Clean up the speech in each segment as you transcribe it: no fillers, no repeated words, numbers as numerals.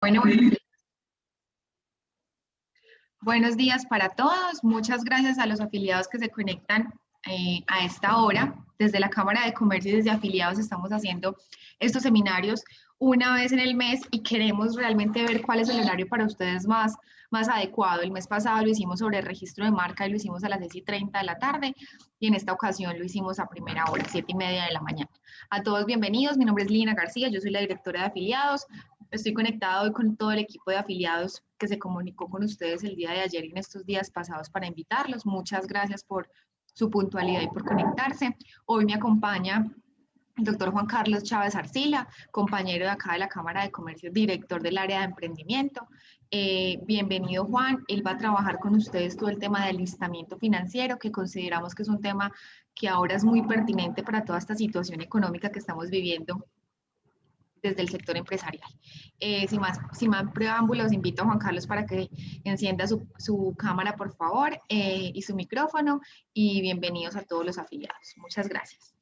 Bueno, buenos días para todos. Muchas gracias a los afiliados que se conectan a esta hora. Desde la Cámara de Comercio y desde afiliados estamos haciendo estos seminarios una vez en el mes y queremos realmente ver cuál es el horario para ustedes más adecuado. El mes pasado lo hicimos sobre el registro de marca y lo hicimos a las 6:30 de la tarde y en esta ocasión lo hicimos a primera hora, 7:30 de la mañana. A todos bienvenidos. Mi nombre es Lina García, yo soy la directora de afiliados. Estoy conectada hoy con todo el equipo de afiliados que se comunicó con ustedes el día de ayer y en estos días pasados para invitarlos. Muchas gracias por su puntualidad y por conectarse. Hoy me acompaña el doctor Juan Carlos Chávez Arcila, compañero de acá de la Cámara de Comercio, director del área de emprendimiento. Bienvenido, Juan. Él va a trabajar con ustedes todo el tema del listamiento financiero, que consideramos que es un tema que ahora es muy pertinente para toda esta situación económica que estamos viviendo desde el sector empresarial. Sin más preámbulos, invito a Juan Carlos para que encienda su cámara, por favor, y su micrófono, y bienvenidos a todos los afiliados. Muchas gracias.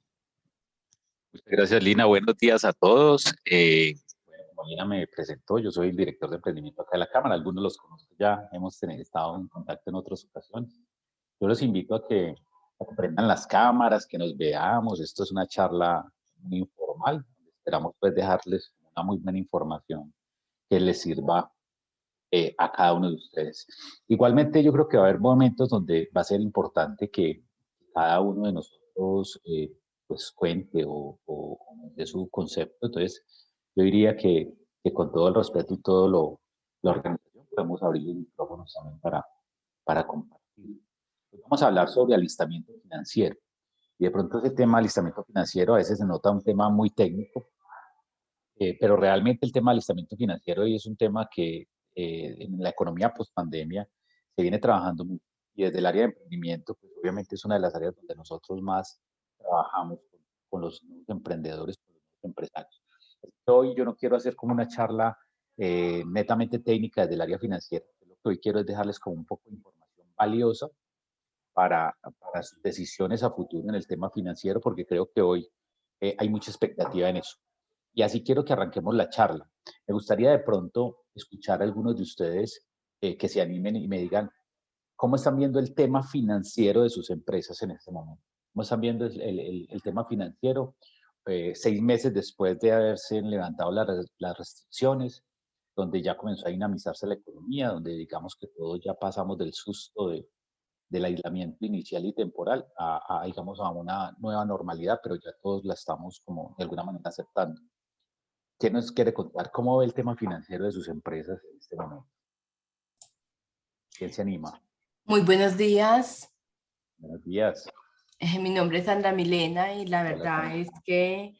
Muchas gracias, Lina. Buenos días a todos. Bueno, como Lina me presentó, yo soy el director de emprendimiento acá de la Cámara. Algunos los conocen ya, hemos estado en contacto en otras ocasiones. Yo los invito a que prendan las cámaras, que nos veamos. Esto es una charla muy informal. Esperamos pues dejarles una muy buena información que les sirva a cada uno de ustedes. Igualmente, yo creo que va a haber momentos donde va a ser importante que cada uno de nosotros pues cuente o de su concepto. Entonces, yo diría que con todo el respeto y todo la organización podemos abrir los micrófonos también para compartir. Vamos a hablar sobre alistamiento financiero. Y de pronto ese tema alistamiento financiero a veces se nota un tema muy técnico, pero realmente el tema del alistamiento financiero es un tema que en la economía post-pandemia se viene trabajando mucho. Y desde el área de emprendimiento, pues obviamente es una de las áreas donde nosotros más trabajamos con los nuevos emprendedores, con los nuevos empresarios. Hoy yo no quiero hacer como una charla netamente técnica desde el área financiera. Lo que hoy quiero es dejarles como un poco de información valiosa para sus decisiones a futuro en el tema financiero, porque creo que hoy hay mucha expectativa en eso. Y así quiero que arranquemos la charla. Me gustaría de pronto escuchar a algunos de ustedes que se animen y me digan cómo están viendo el tema financiero de sus empresas en este momento. ¿Cómo están viendo el tema financiero 6 meses después de haberse levantado las restricciones, donde ya comenzó a dinamizarse la economía, donde digamos que todos ya pasamos del susto del aislamiento inicial y temporal digamos, a una nueva normalidad, pero ya todos la estamos como de alguna manera aceptando? ¿Qué nos quiere contar? ¿Cómo ve el tema financiero de sus empresas en este momento? ¿Quién se anima? Muy buenos días. Buenos días. Mi nombre es Sandra Milena y la verdad es que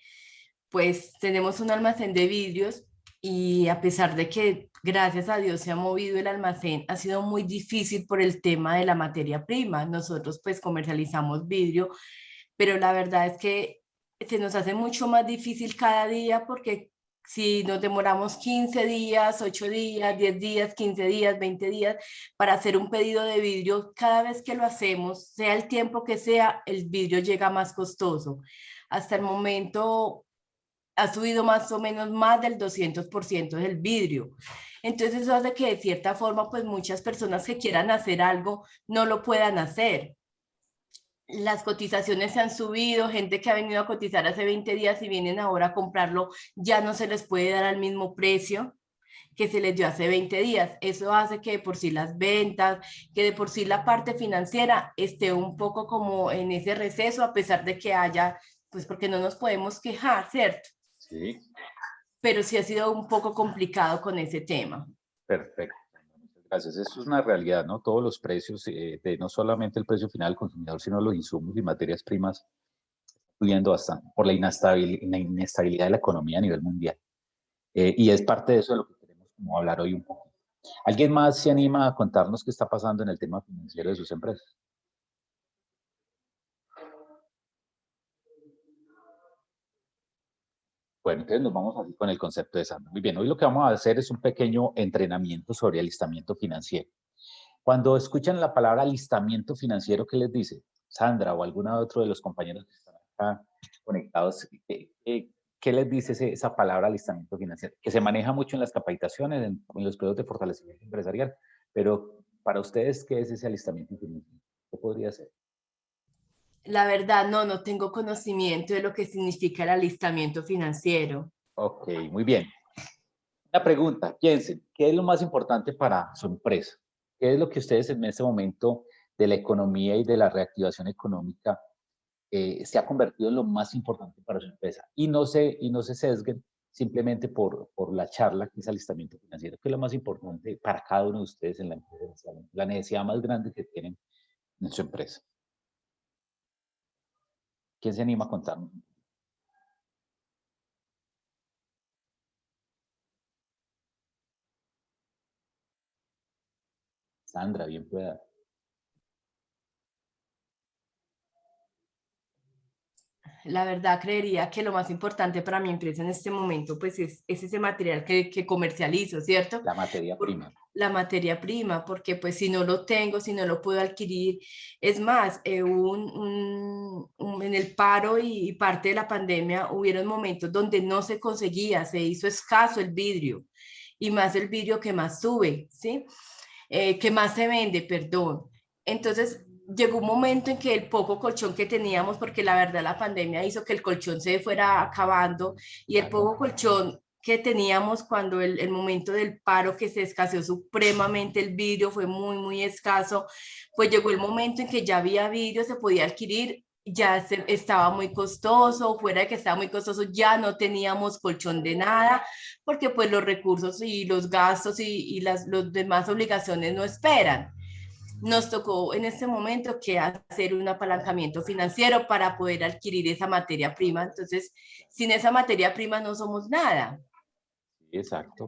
pues tenemos un almacén de vidrios y a pesar de que gracias a Dios se ha movido el almacén, ha sido muy difícil por el tema de la materia prima. Nosotros pues comercializamos vidrio, pero la verdad es que se nos hace mucho más difícil cada día porque si nos demoramos 15 días, 8 días, 10 días, 15 días, 20 días para hacer un pedido de vidrio, cada vez que lo hacemos, sea el tiempo que sea, el vidrio llega más costoso. Hasta el momento ha subido más o menos más del 200% del vidrio. Entonces eso hace que de cierta forma pues muchas personas que quieran hacer algo no lo puedan hacer. Las cotizaciones se han subido, gente que ha venido a cotizar hace 20 días y vienen ahora a comprarlo, ya no se les puede dar al mismo precio que se les dio hace 20 días. Eso hace que de por sí las ventas, que de por sí la parte financiera esté un poco como en ese receso, a pesar de que haya, pues porque no nos podemos quejar, ¿cierto? Sí. Pero sí ha sido un poco complicado con ese tema. Perfecto. Muchas gracias. Eso es una realidad, ¿no? Todos los precios, no solamente el precio final del consumidor, sino los insumos y materias primas, subiendo bastante por la inestabilidad de la economía a nivel mundial. Y es parte de eso de lo que queremos como hablar hoy un poco. ¿Alguien más se anima a contarnos qué está pasando en el tema financiero de sus empresas? Bueno, entonces nos vamos así con el concepto de Sandra. Muy bien, hoy lo que vamos a hacer es un pequeño entrenamiento sobre alistamiento financiero. Cuando escuchan la palabra alistamiento financiero, ¿qué les dice? Sandra o alguno otro de los compañeros que están acá conectados, ¿qué les dice esa palabra alistamiento financiero? Que se maneja mucho en las capacitaciones, en los periodos de fortalecimiento empresarial, pero para ustedes, ¿qué es ese alistamiento financiero? ¿Qué podría ser? La verdad, no tengo conocimiento de lo que significa el alistamiento financiero. Ok, muy bien. Una pregunta, piensen, ¿qué es lo más importante para su empresa? ¿Qué es lo que ustedes en este momento de la economía y de la reactivación económica se ha convertido en lo más importante para su empresa? Y no se sesguen simplemente por la charla que es alistamiento financiero, que es lo más importante para cada uno de ustedes en la empresa, la necesidad más grande que tienen en su empresa. ¿Quién se anima a contarnos? Sandra, bien pueda. La verdad, creería que lo más importante para mi empresa en este momento, pues es ese material que comercializo, ¿cierto? La materia prima. La materia prima, porque pues si no lo tengo, si no lo puedo adquirir, es más, en el paro y parte de la pandemia hubieron momentos donde no se conseguía, se hizo escaso el vidrio, y más el vidrio que más sube, ¿sí? Que más se vende, perdón. Entonces, llegó un momento en que el poco colchón que teníamos, porque la verdad la pandemia hizo que el colchón se fuera acabando y el poco colchón que teníamos cuando el momento del paro que se escaseó supremamente el vidrio fue muy escaso, pues llegó el momento en que ya había vidrio, se podía adquirir, ya estaba muy costoso, fuera de que estaba muy costoso, ya no teníamos colchón de nada, porque pues los recursos y los gastos y las los demás obligaciones no esperan. Nos tocó en este momento que hacer un apalancamiento financiero para poder adquirir esa materia prima. Entonces, sin esa materia prima no somos nada. Exacto.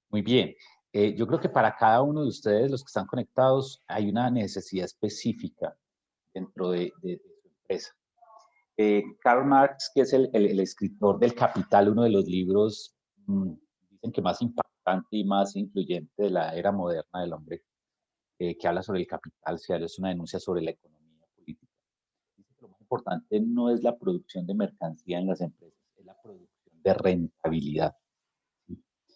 Muy bien. Yo creo que para cada uno de ustedes, los que están conectados, hay una necesidad específica dentro de su empresa. Karl Marx, que es el escritor del Capital, uno de los libros, dicen que más impactante y más influyente de la era moderna del hombre, que habla sobre el capital, es una denuncia sobre la economía política. Dice que lo más importante no es la producción de mercancía en las empresas, es la producción de rentabilidad.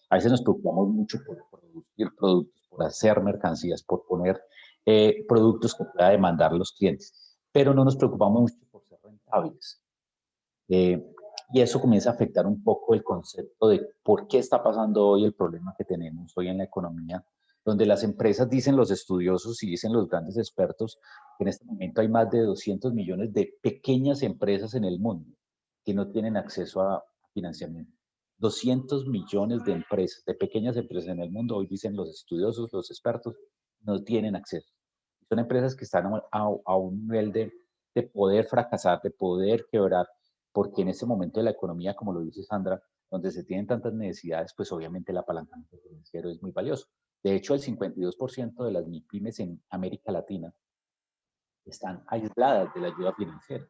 A veces nos preocupamos mucho por producir productos, por hacer mercancías, por poner productos que pueda demandar los clientes, pero no nos preocupamos mucho por ser rentables. Eh, y eso comienza a afectar un poco el concepto de por qué está pasando hoy el problema que tenemos hoy en la economía, donde las empresas, dicen los estudiosos y dicen los grandes expertos, que en este momento hay más de 200 millones de pequeñas empresas en el mundo que no tienen acceso a financiamiento. 200 millones de empresas, de pequeñas empresas en el mundo, hoy dicen los estudiosos, los expertos, no tienen acceso. Son empresas que están a un nivel de poder fracasar, de poder quebrar, porque en ese momento de la economía, como lo dice Sandra, donde se tienen tantas necesidades, pues obviamente el apalancamiento financiero es muy valioso. De hecho, el 52% de las MIPYMES en América Latina están aisladas de la ayuda financiera.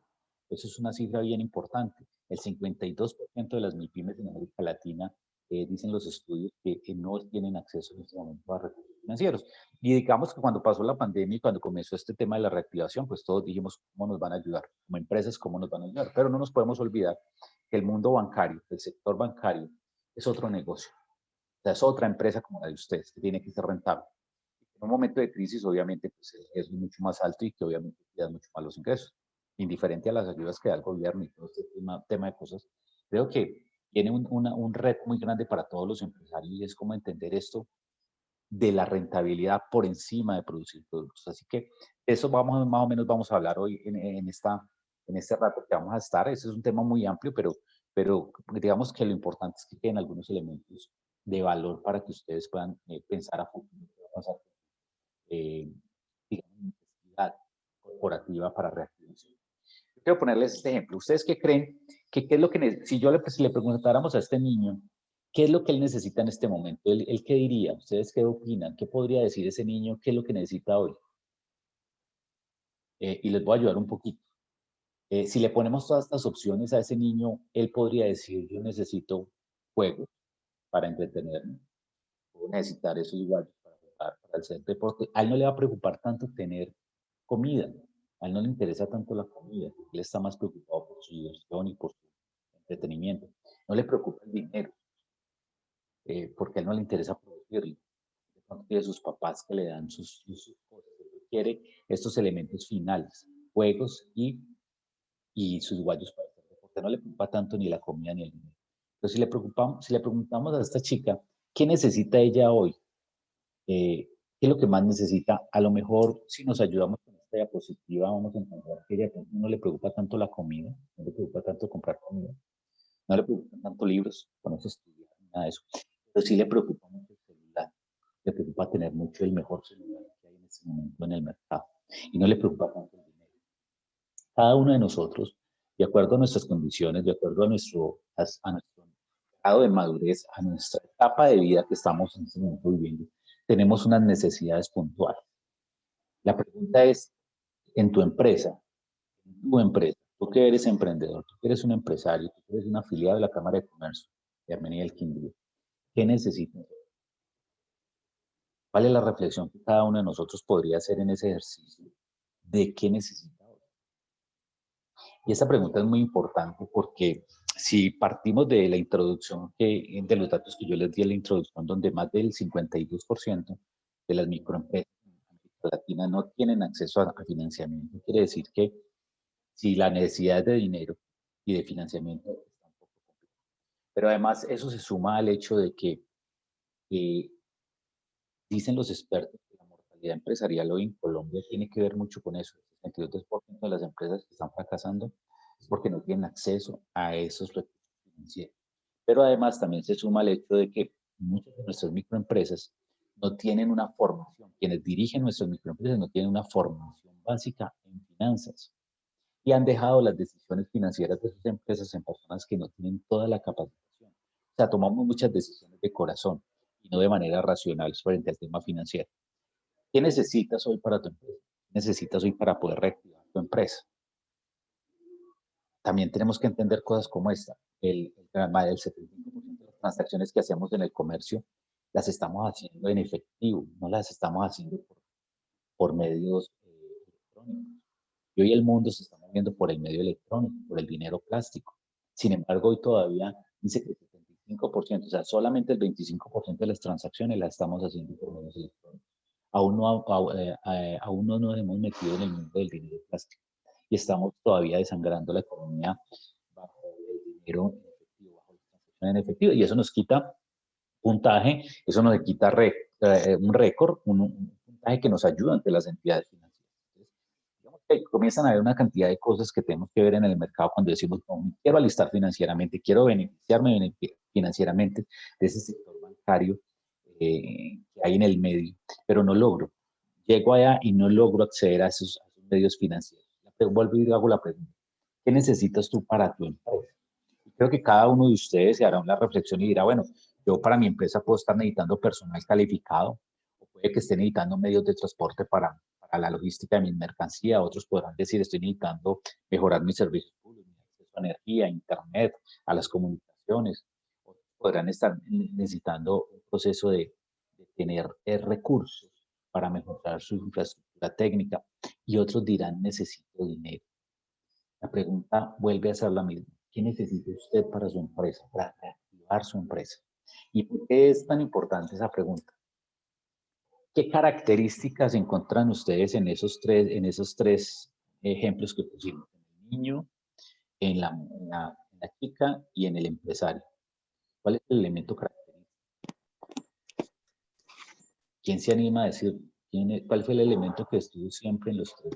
Eso es una cifra bien importante. El 52% de las MIPYMES en América Latina, dicen los estudios, que no tienen acceso en este momento a recursos financieros. Y digamos que cuando pasó la pandemia y cuando comenzó este tema de la reactivación, pues todos dijimos cómo nos van a ayudar, como empresas, cómo nos van a ayudar. Pero no nos podemos olvidar que el mundo bancario, el sector bancario, es otro negocio. O sea, es otra empresa como la de ustedes, que tiene que ser rentable. En un momento de crisis, obviamente, pues es mucho más alto y que obviamente cuidan mucho más los ingresos, indiferente a las ayudas que da el gobierno y todo este tema de cosas. Creo que tiene un reto muy grande para todos los empresarios y es como entender esto de la rentabilidad por encima de producir productos. Así que eso vamos, más o menos vamos a hablar hoy en este rato que vamos a estar. Ese es un tema muy amplio, pero digamos que lo importante es que queden algunos elementos de valor para que ustedes puedan pensar a futuro qué va a pasar, digamos, necesidad corporativa para reactivación. Quiero ponerles este ejemplo. ¿Ustedes qué creen? ¿Qué es lo que, si yo si le preguntáramos a este niño, qué es lo que él necesita en este momento? ¿Él qué diría? ¿Ustedes qué opinan? ¿Qué podría decir ese niño? ¿Qué es lo que necesita hoy? Y les voy a ayudar un poquito. Si le ponemos todas estas opciones a ese niño, él podría decir, yo necesito juegos para entretenerme. Puedo necesitar esos igual para jugar, para hacer deporte. A él no le va a preocupar tanto tener comida. A él no le interesa tanto la comida. Él está más preocupado por su diversión y por su entretenimiento. no le preocupa el dinero, porque a él no le interesa producirlo. De pronto tiene sus papás que le dan sus cosas. Él quiere estos elementos finales, juegos y sus guayos para hacer deporte. No le preocupa tanto ni la comida ni el dinero. Entonces, si le preguntamos a esta chica, ¿qué necesita ella hoy? ¿Qué es lo que más necesita? A lo mejor, si nos ayudamos con esta diapositiva, vamos a encontrar que a ella no le preocupa tanto la comida, no le preocupa tanto comprar comida, no le preocupan tanto libros, ponerse a estudiar, nada de eso. Pero sí le preocupa mucho el celular, le preocupa tener mucho el mejor celular que hay en este momento en el mercado. Y no le preocupa tanto el dinero. Cada uno de nosotros, de acuerdo a nuestras condiciones, de acuerdo a nuestro grado de madurez, a nuestra etapa de vida que estamos en este momento viviendo, tenemos unas necesidades puntuales. La pregunta es, en tu empresa, tú que eres emprendedor, tú que eres un empresario, tú que eres un afiliado de la Cámara de Comercio de Armenia y el Quindío, ¿qué necesitas? ¿Cuál es la reflexión que cada uno de nosotros podría hacer en ese ejercicio de qué necesita hoy? Y esta pregunta es muy importante porque si partimos de la introducción, de los datos que yo les di en la introducción, donde más del 52% de las microempresas en América Latina no tienen acceso a financiamiento, quiere decir que si la necesidad de dinero y de financiamiento está un poco complicada. Pero además eso se suma al hecho de que eh, dicen los expertos que la mortalidad empresarial hoy en Colombia tiene que ver mucho con eso. El 62% de las empresas que están fracasando es porque no tienen acceso a esos recursos financieros. Pero además también se suma el hecho de que muchas de nuestras microempresas no tienen una formación. Quienes dirigen nuestras microempresas no tienen una formación básica en finanzas y han dejado las decisiones financieras de sus empresas en personas que no tienen toda la capacitación. O sea, tomamos muchas decisiones de corazón y no de manera racional frente al tema financiero. ¿Qué necesitas hoy para tu empresa? ¿Qué necesitas hoy para poder reactivar tu empresa? También tenemos que entender cosas como esta. El 75% de las transacciones que hacemos en el comercio las estamos haciendo en efectivo, no las estamos haciendo por medios electrónicos. Y hoy el mundo se está moviendo por el medio electrónico, por el dinero plástico. Sin embargo, hoy todavía dice que el 75%, o sea, solamente el 25% de las transacciones las estamos haciendo por medios electrónicos. Aún no nos hemos metido en el mundo del dinero plástico y estamos todavía desangrando la economía bajo el dinero en efectivo, bajo la transacción en efectivo. Y eso nos quita puntaje, eso nos quita un récord, un puntaje que nos ayuda ante las entidades financieras. Comienzan a haber una cantidad de cosas que tenemos que ver en el mercado cuando decimos, no, quiero alistar financieramente, quiero beneficiarme financieramente de ese sector bancario que hay en el medio, pero no logro. Llego allá y no logro acceder a esos medios financieros. Vuelvo y hago la pregunta, ¿qué necesitas tú para tu empresa? Y creo que cada uno de ustedes se hará una reflexión y dirá, bueno, yo para mi empresa puedo estar necesitando personal calificado, o puede que esté necesitando medios de transporte para la logística de mi mercancía. Otros podrán decir, estoy necesitando mejorar mis servicios públicos, mi acceso a energía, a internet, a las comunicaciones. Otros podrán estar necesitando un proceso de tener recursos para mejorar su infraestructura técnica. Y otros dirán, necesito dinero. La pregunta vuelve a ser la misma. ¿Qué necesita usted para su empresa, para reactivar su empresa? ¿Y por qué es tan importante esa pregunta? ¿Qué características encuentran ustedes en esos tres ejemplos que pusimos? En el niño, en la chica y en el empresario. ¿Cuál es el elemento característico? ¿Quién se anima a decir cuál fue el elemento que estuvo siempre en los tres?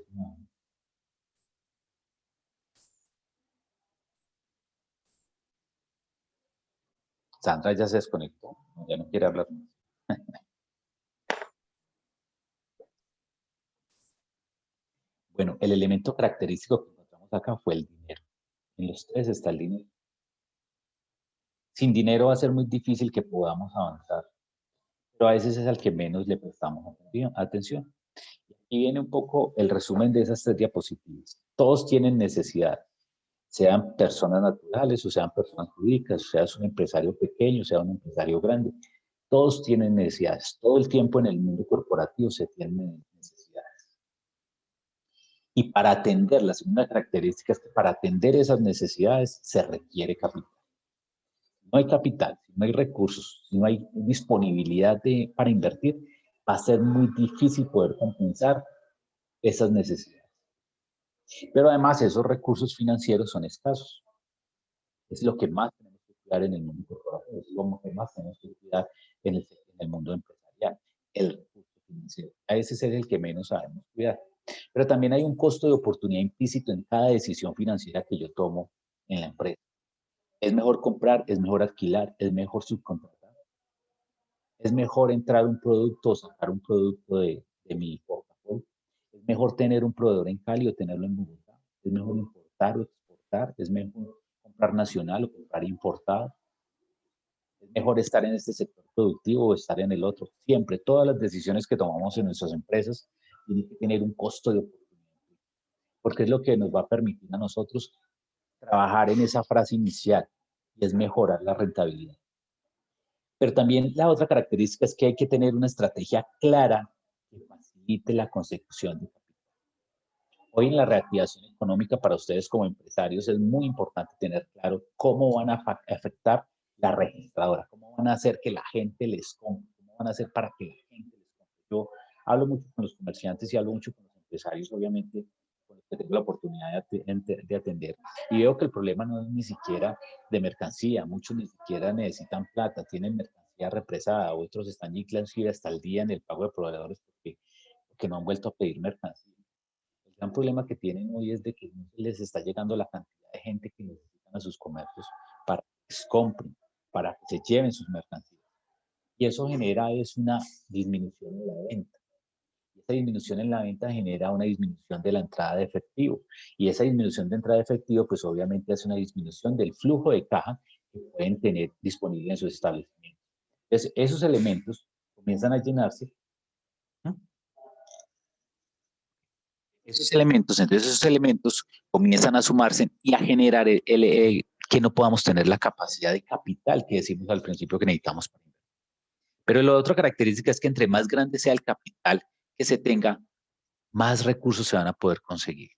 Sandra ya se desconectó, ya no quiere hablar más. Bueno, el elemento característico que encontramos acá fue el dinero. En los tres está el dinero. Sin dinero va a ser muy difícil que podamos avanzar, pero a veces es al que menos le prestamos atención. Y viene un poco el resumen de esas tres diapositivas. Todos tienen necesidad, sean personas naturales o sean personas jurídicas, o seas un empresario pequeño, sea un empresario grande. Todos tienen necesidades. Todo el tiempo en el mundo corporativo se tienen necesidades. Y para atender, la segunda característica es que para atender esas necesidades se requiere capital. no hay capital, si no hay recursos, si no hay disponibilidad para invertir, va a ser muy difícil poder compensar esas necesidades. Pero además esos recursos financieros son escasos. Es lo que más tenemos que cuidar en el mundo corporativo, es lo que más tenemos que cuidar en el mundo empresarial, el recurso financiero. A ese es el que menos sabemos cuidar. Pero también hay un costo de oportunidad implícito en cada decisión financiera que yo tomo en la empresa. Es mejor comprar, es mejor alquilar, es mejor subcontratar, es mejor entrar un producto o sacar un producto de mi portafolio. Es mejor tener un proveedor en Cali o tenerlo en Bogotá. Es mejor importar o exportar. Es mejor comprar nacional o comprar importado. Es mejor estar en este sector productivo o estar en el otro. Siempre, todas las decisiones que tomamos en nuestras empresas tienen que tener un costo de oportunidad, porque es lo que nos va a permitir a nosotros trabajar en esa frase inicial y es mejorar la rentabilidad. Pero también la otra característica es que hay que tener una estrategia clara que facilite la consecución de capital. Hoy en la reactivación económica para ustedes como empresarios es muy importante tener claro cómo van a afectar la registradora, cómo van a hacer que la gente les compre, cómo van a hacer para que la gente les compre. Yo hablo mucho con los comerciantes y hablo mucho con los empresarios, obviamente, con los que tengo la oportunidad de atender. Y veo que el problema no es ni siquiera de mercancía, muchos ni siquiera necesitan plata, tienen mercancía represada, otros están inclusive hasta el día en el pago de proveedores porque no han vuelto a pedir mercancía. El gran problema que tienen hoy es de que no les está llegando la cantidad de gente que necesitan a sus comercios para que les compren, para que se lleven sus mercancías. Y eso genera es una disminución en la venta. Y esa disminución en la venta genera una disminución de la entrada de efectivo. Y esa disminución de entrada de efectivo, pues obviamente hace una disminución del flujo de caja que pueden tener disponible en sus establecimientos. Entonces, esos elementos comienzan a llenarse. Entonces esos elementos comienzan a sumarse y a generar que no podamos tener la capacidad de capital que decimos al principio que necesitamos. Pero la otra característica es que entre más grande sea el capital que se tenga, más recursos se van a poder conseguir.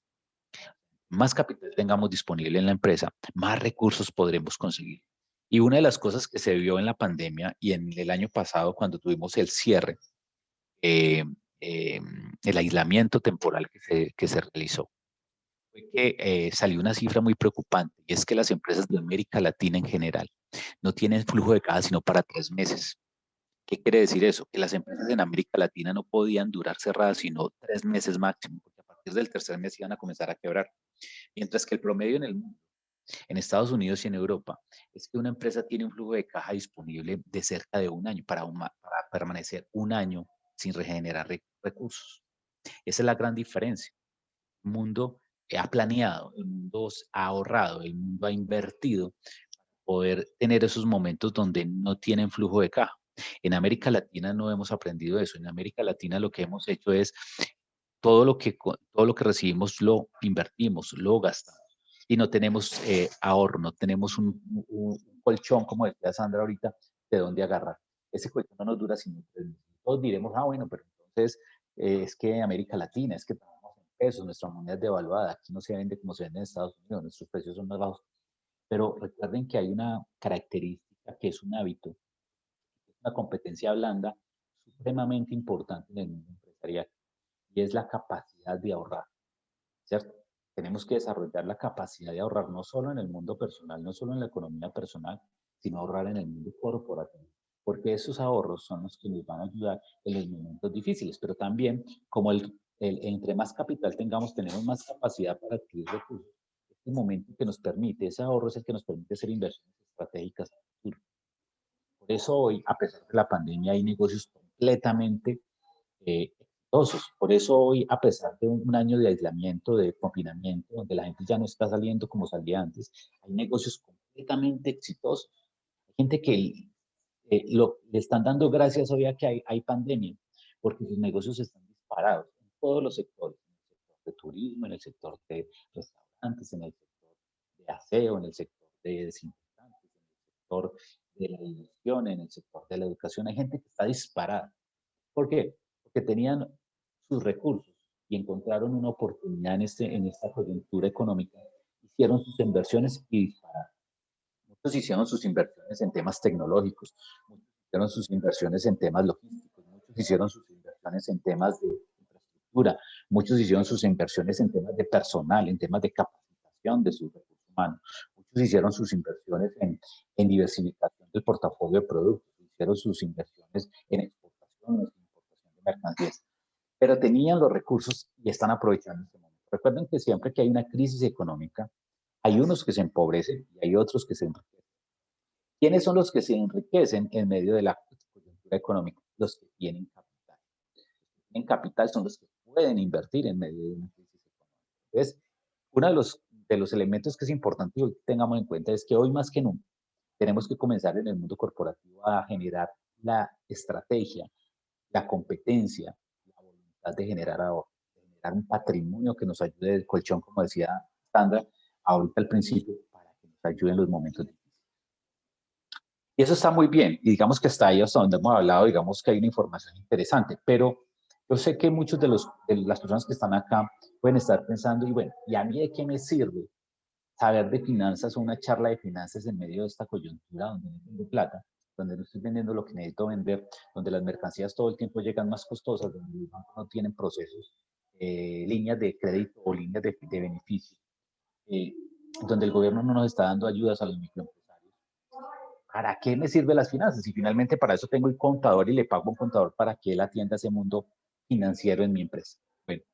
Más capital tengamos disponible en la empresa, más recursos podremos conseguir. Y una de las cosas que se vio en la pandemia y en el año pasado cuando tuvimos el cierre, el aislamiento temporal que se realizó, fue que salió una cifra muy preocupante y es que las empresas de América Latina en general no tienen flujo de caja sino para 3 meses. ¿Qué quiere decir eso? Que las empresas en América Latina no podían durar cerradas sino 3 meses máximo, porque a partir del tercer mes iban a comenzar a quebrar. Mientras que el promedio en el mundo, en Estados Unidos y en Europa, es que una empresa tiene un flujo de caja disponible de cerca de un año para permanecer un año sin regenerar recursos. Esa es la gran diferencia. El mundo ha planeado, el mundo ha ahorrado, el mundo ha invertido para poder tener esos momentos donde no tienen flujo de caja. En América Latina no hemos aprendido eso. En América Latina lo que hemos hecho es todo lo que recibimos lo invertimos, lo gastamos y no tenemos ahorro, no tenemos un colchón, como decía Sandra ahorita, de dónde agarrar. Ese colchón no nos dura sino 3 meses. Todos diremos, bueno, pero entonces es que América Latina, es que trabajamos en pesos, nuestra moneda es devaluada, aquí no se vende como se vende en Estados Unidos, nuestros precios son más bajos. Pero recuerden que hay una característica que es un hábito, una competencia blanda supremamente importante en el mundo empresarial y es la capacidad de ahorrar, ¿cierto? Tenemos que desarrollar la capacidad de ahorrar no solo en el mundo personal, no solo en la economía personal, sino ahorrar en el mundo corporativo, porque esos ahorros son los que nos van a ayudar en los momentos difíciles, pero también como entre más capital tengamos, tenemos más capacidad para adquirir recursos. Este momento que nos permite, ese ahorro es el que nos permite hacer inversiones estratégicas en el futuro. Por eso hoy, a pesar de la pandemia, hay negocios completamente exitosos. Por eso hoy, a pesar de un año de aislamiento, de confinamiento, donde la gente ya no está saliendo como salía antes, hay negocios completamente exitosos. Hay gente que le están dando gracias hoy a que hay pandemia, porque sus negocios están disparados en todos los sectores, en el sector de turismo, en el sector de restaurantes, en el sector de aseo, en el sector de desinfectantes, en el sector de la diversión, en el sector de la educación. Hay gente que está disparada. ¿Por qué? Porque tenían sus recursos y encontraron una oportunidad en esta coyuntura económica, hicieron sus inversiones y dispararon. Muchos hicieron sus inversiones en temas tecnológicos, muchos hicieron sus inversiones en temas logísticos, muchos hicieron sus inversiones en temas de infraestructura, muchos hicieron sus inversiones en temas de personal, en temas de capacitación de sus recursos humanos, muchos hicieron sus inversiones en diversificación del portafolio de productos, hicieron sus inversiones en exportación, en importación de mercancías, pero tenían los recursos y están aprovechando este momento. Recuerden que siempre que hay una crisis económica, hay unos que se empobrecen y hay otros que se enriquecen. ¿Quiénes son los que se enriquecen en medio de la coyuntura económica? Los que tienen capital. Los que tienen capital son los que pueden invertir en medio de una crisis económica. Entonces, uno de los elementos que es importante que tengamos en cuenta es que hoy más que nunca tenemos que comenzar en el mundo corporativo a generar la estrategia, la competencia, la voluntad de generar ahorro, de generar un patrimonio que nos ayude del colchón, como decía Sandra ahorita al principio, para que nos ayude en los momentos difíciles. Y eso está muy bien, y digamos que hasta ahí, hasta donde hemos hablado, digamos que hay una información interesante, pero yo sé que muchos de las personas que están acá pueden estar pensando, y bueno, ¿y a mí de qué me sirve saber de finanzas o una charla de finanzas en medio de esta coyuntura donde no tengo plata, donde no estoy vendiendo lo que necesito vender, donde las mercancías todo el tiempo llegan más costosas, donde los bancos no tienen procesos, líneas de crédito o líneas de beneficio, donde el gobierno no nos está dando ayudas a los microempresarios? ¿Para qué me sirven las finanzas? Y finalmente para eso tengo el contador y le pago a un contador para que él atienda ese mundo financiero en mi empresa. Bueno,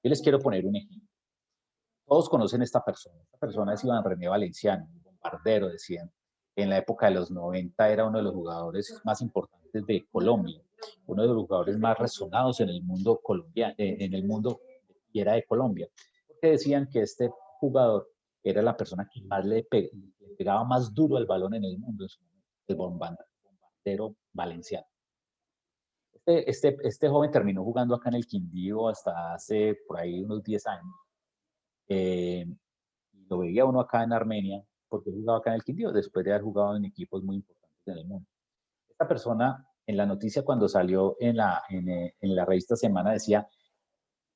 yo les quiero poner un ejemplo. Todos conocen a esta persona. Esta persona es Iván René Valenciano, un bombardero, decían. En la época de los 90 era uno de los jugadores más importantes de Colombia, uno de los jugadores más resonados en el mundo colombiano, en el mundo y era de Colombia, porque decían que este jugador era la persona que más le pegaba más duro al balón en el mundo en su momento, el bombardero Valenciano. Este joven terminó jugando acá en el Quindío hasta hace por ahí unos 10 años. Lo veía uno acá en Armenia, porque jugaba acá en el Quindío, después de haber jugado en equipos muy importantes en el mundo. Esta persona, en la noticia cuando salió en la revista Semana, decía,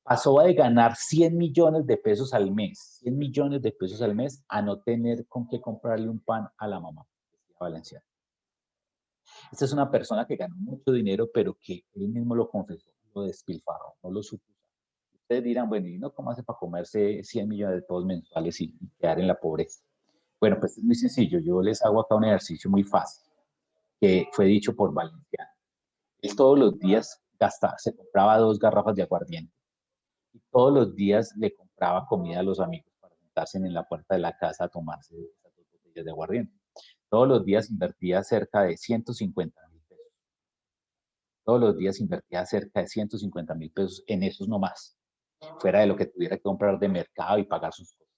pasó de ganar 100 millones de pesos al mes, 100 millones de pesos al mes, a no tener con qué comprarle un pan a la mamá, decía Valenciano. Esta es una persona que ganó mucho dinero, pero que él mismo lo confesó, lo despilfarró, no lo supo. Ustedes dirán, bueno, ¿y no cómo hace para comerse 100 millones de pesos mensuales y quedar en la pobreza? Bueno, pues es muy sencillo. Yo les hago acá un ejercicio muy fácil, que fue dicho por Valenciano. Él todos los días se compraba 2 garrafas de aguardiente y todos los días le compraba comida a los amigos para sentarse en la puerta de la casa a tomarse esas 2 botellas de aguardiente. Todos los días invertía cerca de 150,000 pesos. Todos los días invertía cerca de 150,000 pesos en esos nomás, fuera de lo que tuviera que comprar de mercado y pagar sus cosas.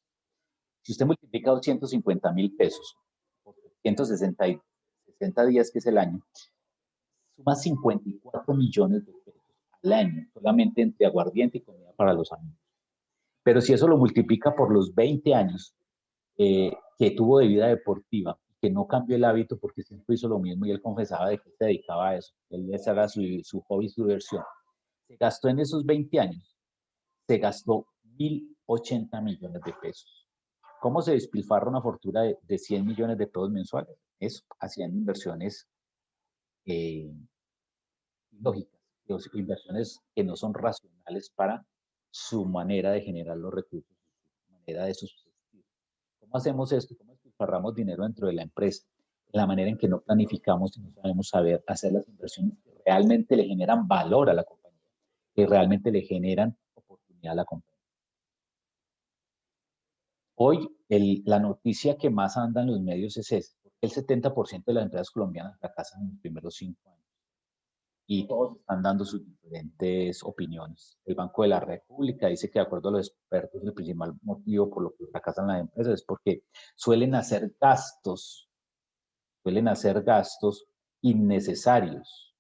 Si usted multiplica 250,000 pesos por 360 días, que es el año, suma 54 millones de pesos al año, solamente entre aguardiente y comida para los amigos. Pero si eso lo multiplica por los 20 años que tuvo de vida deportiva, que no cambió el hábito porque siempre hizo lo mismo y él confesaba de que se dedicaba a eso, ese era su hobby, su diversión, se gastó en esos 20 años, se gastó 1.080 millones de pesos. ¿Cómo se despilfarra una fortuna de 100 millones de pesos mensuales? Eso, haciendo inversiones lógicas, inversiones que no son racionales para su manera de generar los recursos, su manera de subsistir. ¿Cómo hacemos esto? ¿Cómo despilfarramos dinero dentro de la empresa? La manera en que no planificamos y no sabemos saber hacer las inversiones que realmente le generan valor a la compañía, que realmente le generan oportunidad a la compañía. Hoy la noticia que más anda en los medios es esa, porque el 70% de las empresas colombianas fracasan en los primeros 5 años y todos están dando sus diferentes opiniones. El Banco de la República dice que de acuerdo a los expertos el principal motivo por lo que fracasan las empresas es porque suelen hacer gastos innecesarios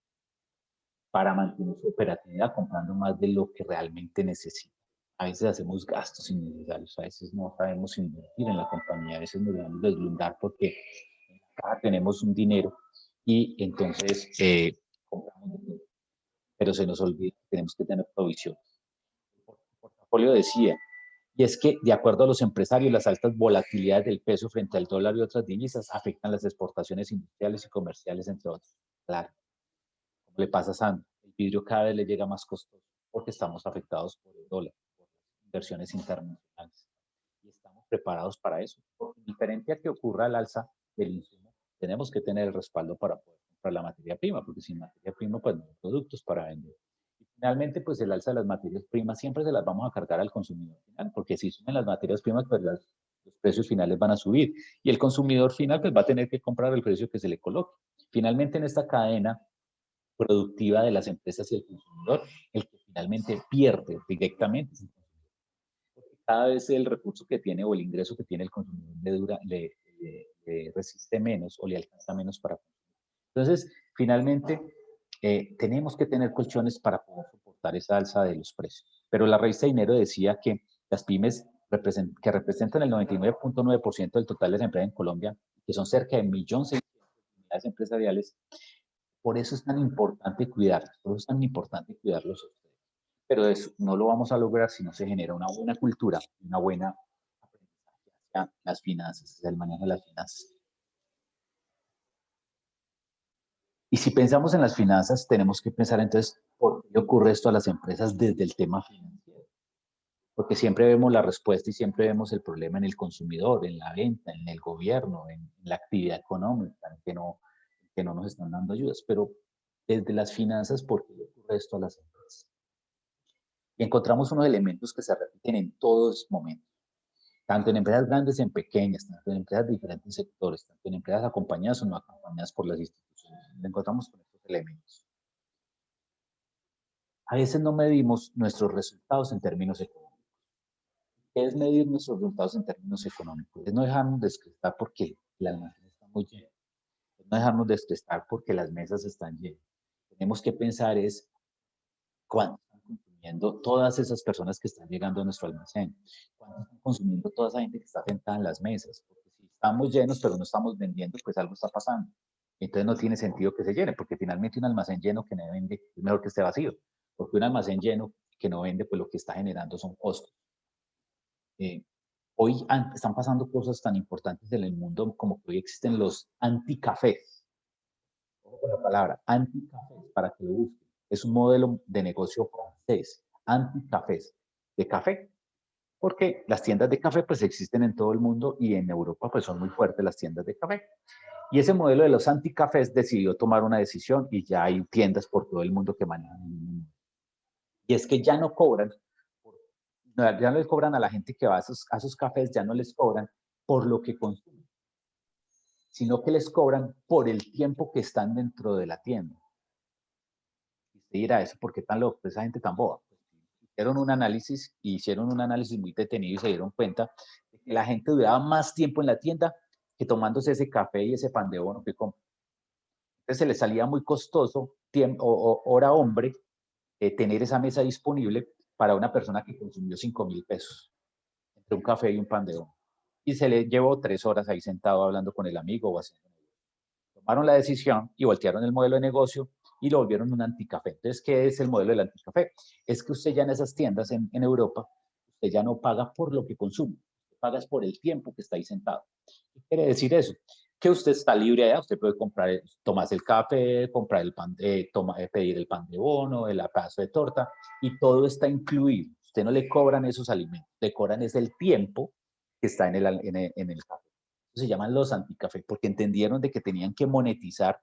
para mantener su operatividad comprando más de lo que realmente necesitan. A veces hacemos gastos innecesarios, a veces no sabemos invertir en la compañía, a veces nos debemos deslumbrar porque acá tenemos un dinero y entonces compramos de todo, pero se nos olvida que tenemos que tener provisiones. El portafolio decía, Y es que, de acuerdo a los empresarios, las altas volatilidades del peso frente al dólar y otras divisas afectan las exportaciones industriales y comerciales, entre otros. Claro, como le pasa a Sandra, el vidrio cada vez le llega más costoso porque estamos afectados por el dólar, por las inversiones internacionales. Y estamos preparados para eso. Porque diferente a que ocurra el alza del insumo, tenemos que tener el respaldo para poder comprar la materia prima, porque sin materia prima, pues no hay productos para vender. Y finalmente, pues el alza de las materias primas siempre se las vamos a cargar al consumidor final, porque si suben las materias primas, pues los precios finales van a subir. Y el consumidor final, pues va a tener que comprar el precio que se le coloque. Finalmente, en esta cadena productiva de las empresas y el consumidor, el que finalmente pierde directamente es el consumidor. Porque cada vez el recurso que tiene o el ingreso que tiene el consumidor le resiste menos o le alcanza menos para consumir. Entonces, finalmente, tenemos que tener colchones para poder soportar esa alza de los precios. Pero la revista Dinero decía que las pymes que representan el 99.9% del total de las empresas en Colombia, que son cerca de 1.600.000 unidades empresariales, por eso es tan importante cuidarlos, por eso es tan importante cuidarlos a ustedes. Pero eso no lo vamos a lograr si no se genera una buena cultura, una buena aprendizaje hacia las finanzas, hacia el manejo de las finanzas. Y si pensamos en las finanzas, tenemos que pensar entonces, ¿por qué ocurre esto a las empresas desde el tema financiero? Porque siempre vemos la respuesta y siempre vemos el problema en el consumidor, en la venta, en el gobierno, en la actividad económica, en que no nos están dando ayudas. Pero desde las finanzas, ¿por qué ocurre esto a las empresas? Y encontramos unos elementos que se repiten en todos momentos, tanto en empresas grandes, en pequeñas, tanto en empresas de diferentes sectores, tanto en empresas acompañadas o no acompañadas por las instituciones. Encontramos con estos elementos. A veces no medimos nuestros resultados en términos económicos. ¿Qué es medir nuestros resultados en términos económicos? Es no dejarnos descrestar porque el almacén está muy lleno. Es no dejarnos descrestar porque las mesas están llenas. Tenemos que pensar es cuánto están consumiendo todas esas personas que están llegando a nuestro almacén, cuánto están consumiendo toda esa gente que está sentada en las mesas, porque si estamos llenos pero no estamos vendiendo, pues algo está pasando. Entonces no tiene sentido que se llene, porque finalmente un almacén lleno que no vende es mejor que esté vacío, porque un almacén lleno que no vende, pues lo que está generando son costos. Hoy están pasando cosas tan importantes en el mundo como que hoy existen los anticafés. Ojo con la palabra, anticafés, para que lo busquen. Es un modelo de negocio francés, anticafés, de café, porque las tiendas de café pues existen en todo el mundo y en Europa pues son muy fuertes las tiendas de café. Y ese modelo de los anticafés decidió tomar una decisión y ya hay tiendas por todo el mundo que manejan. Y es que ya no cobran, ya no les cobran a la gente que va a esos cafés, ya no les cobran por lo que consumen, sino que les cobran por el tiempo que están dentro de la tienda. Y usted dirá, ¿eso por qué tan loco? Esa gente tan boba. Hicieron un análisis muy detenido y se dieron cuenta de que la gente duraba más tiempo en la tienda que tomándose ese café y ese pan de bono que compra. Entonces se les salía muy costoso, hora hombre, tener esa mesa disponible para una persona que consumió 5.000 pesos entre un café y un pan de bono. Y se le llevó 3 horas ahí sentado hablando con el amigo o haciendo. Tomaron la decisión y voltearon el modelo de negocio y lo volvieron un anticafé. Entonces, ¿qué es el modelo del anticafé? Es que usted ya en esas tiendas en Europa, usted ya no paga por lo que consume, usted paga por el tiempo que está ahí sentado. ¿Qué quiere decir eso? Que usted está libre allá, usted puede comprar, tomarse el café, comprar el pan, pedir el pan de bono, el pedazo de torta, y todo está incluido. Usted no le cobran esos alimentos, le cobran es el tiempo que está en el café. Se llaman los anticafé, porque entendieron de que tenían que monetizar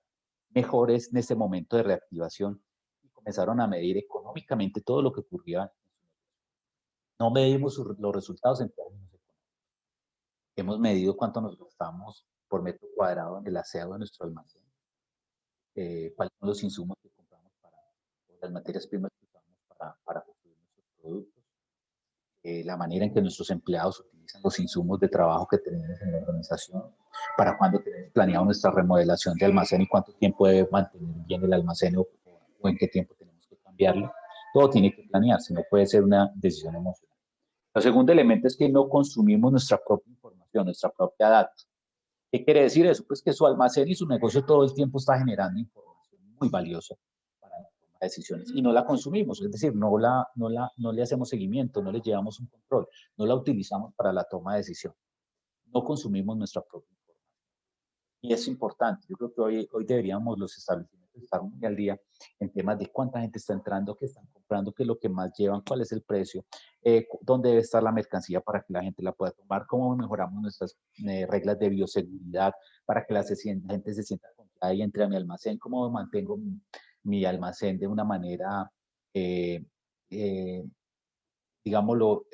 mejores en ese momento de reactivación y comenzaron a medir económicamente todo lo que ocurría. No medimos los resultados en términos económicos. Hemos medido cuánto nos gastamos por metro cuadrado en el aseo de nuestro almacén, cuáles son los insumos que compramos las materias primas que usamos para construir nuestros productos, la manera en que nuestros empleados utilizan los insumos de trabajo que tenemos en la organización, para cuándo tenemos planeado nuestra remodelación de almacén y cuánto tiempo debe mantener bien el almacén o en qué tiempo tenemos que cambiarlo. Todo tiene que planearse, no puede ser una decisión emocional. El segundo elemento es que no consumimos nuestra propia información, nuestra propia data. ¿Qué quiere decir eso? Pues que su almacén y su negocio todo el tiempo está generando información muy valiosa para toma de decisiones y no la consumimos, es decir, no le hacemos seguimiento, no le llevamos un control, no la utilizamos para la toma de decisión, no consumimos nuestra propia información. Y es importante, yo creo que hoy deberíamos los establecimientos estar muy al día en temas de cuánta gente está entrando, qué están comprando, qué es lo que más llevan, cuál es el precio, dónde debe estar la mercancía para que la gente la pueda tomar, cómo mejoramos nuestras reglas de bioseguridad para que gente se sienta confiada y entre a mi almacén, cómo mantengo mi almacén de una manera, eh, eh, digámoslo,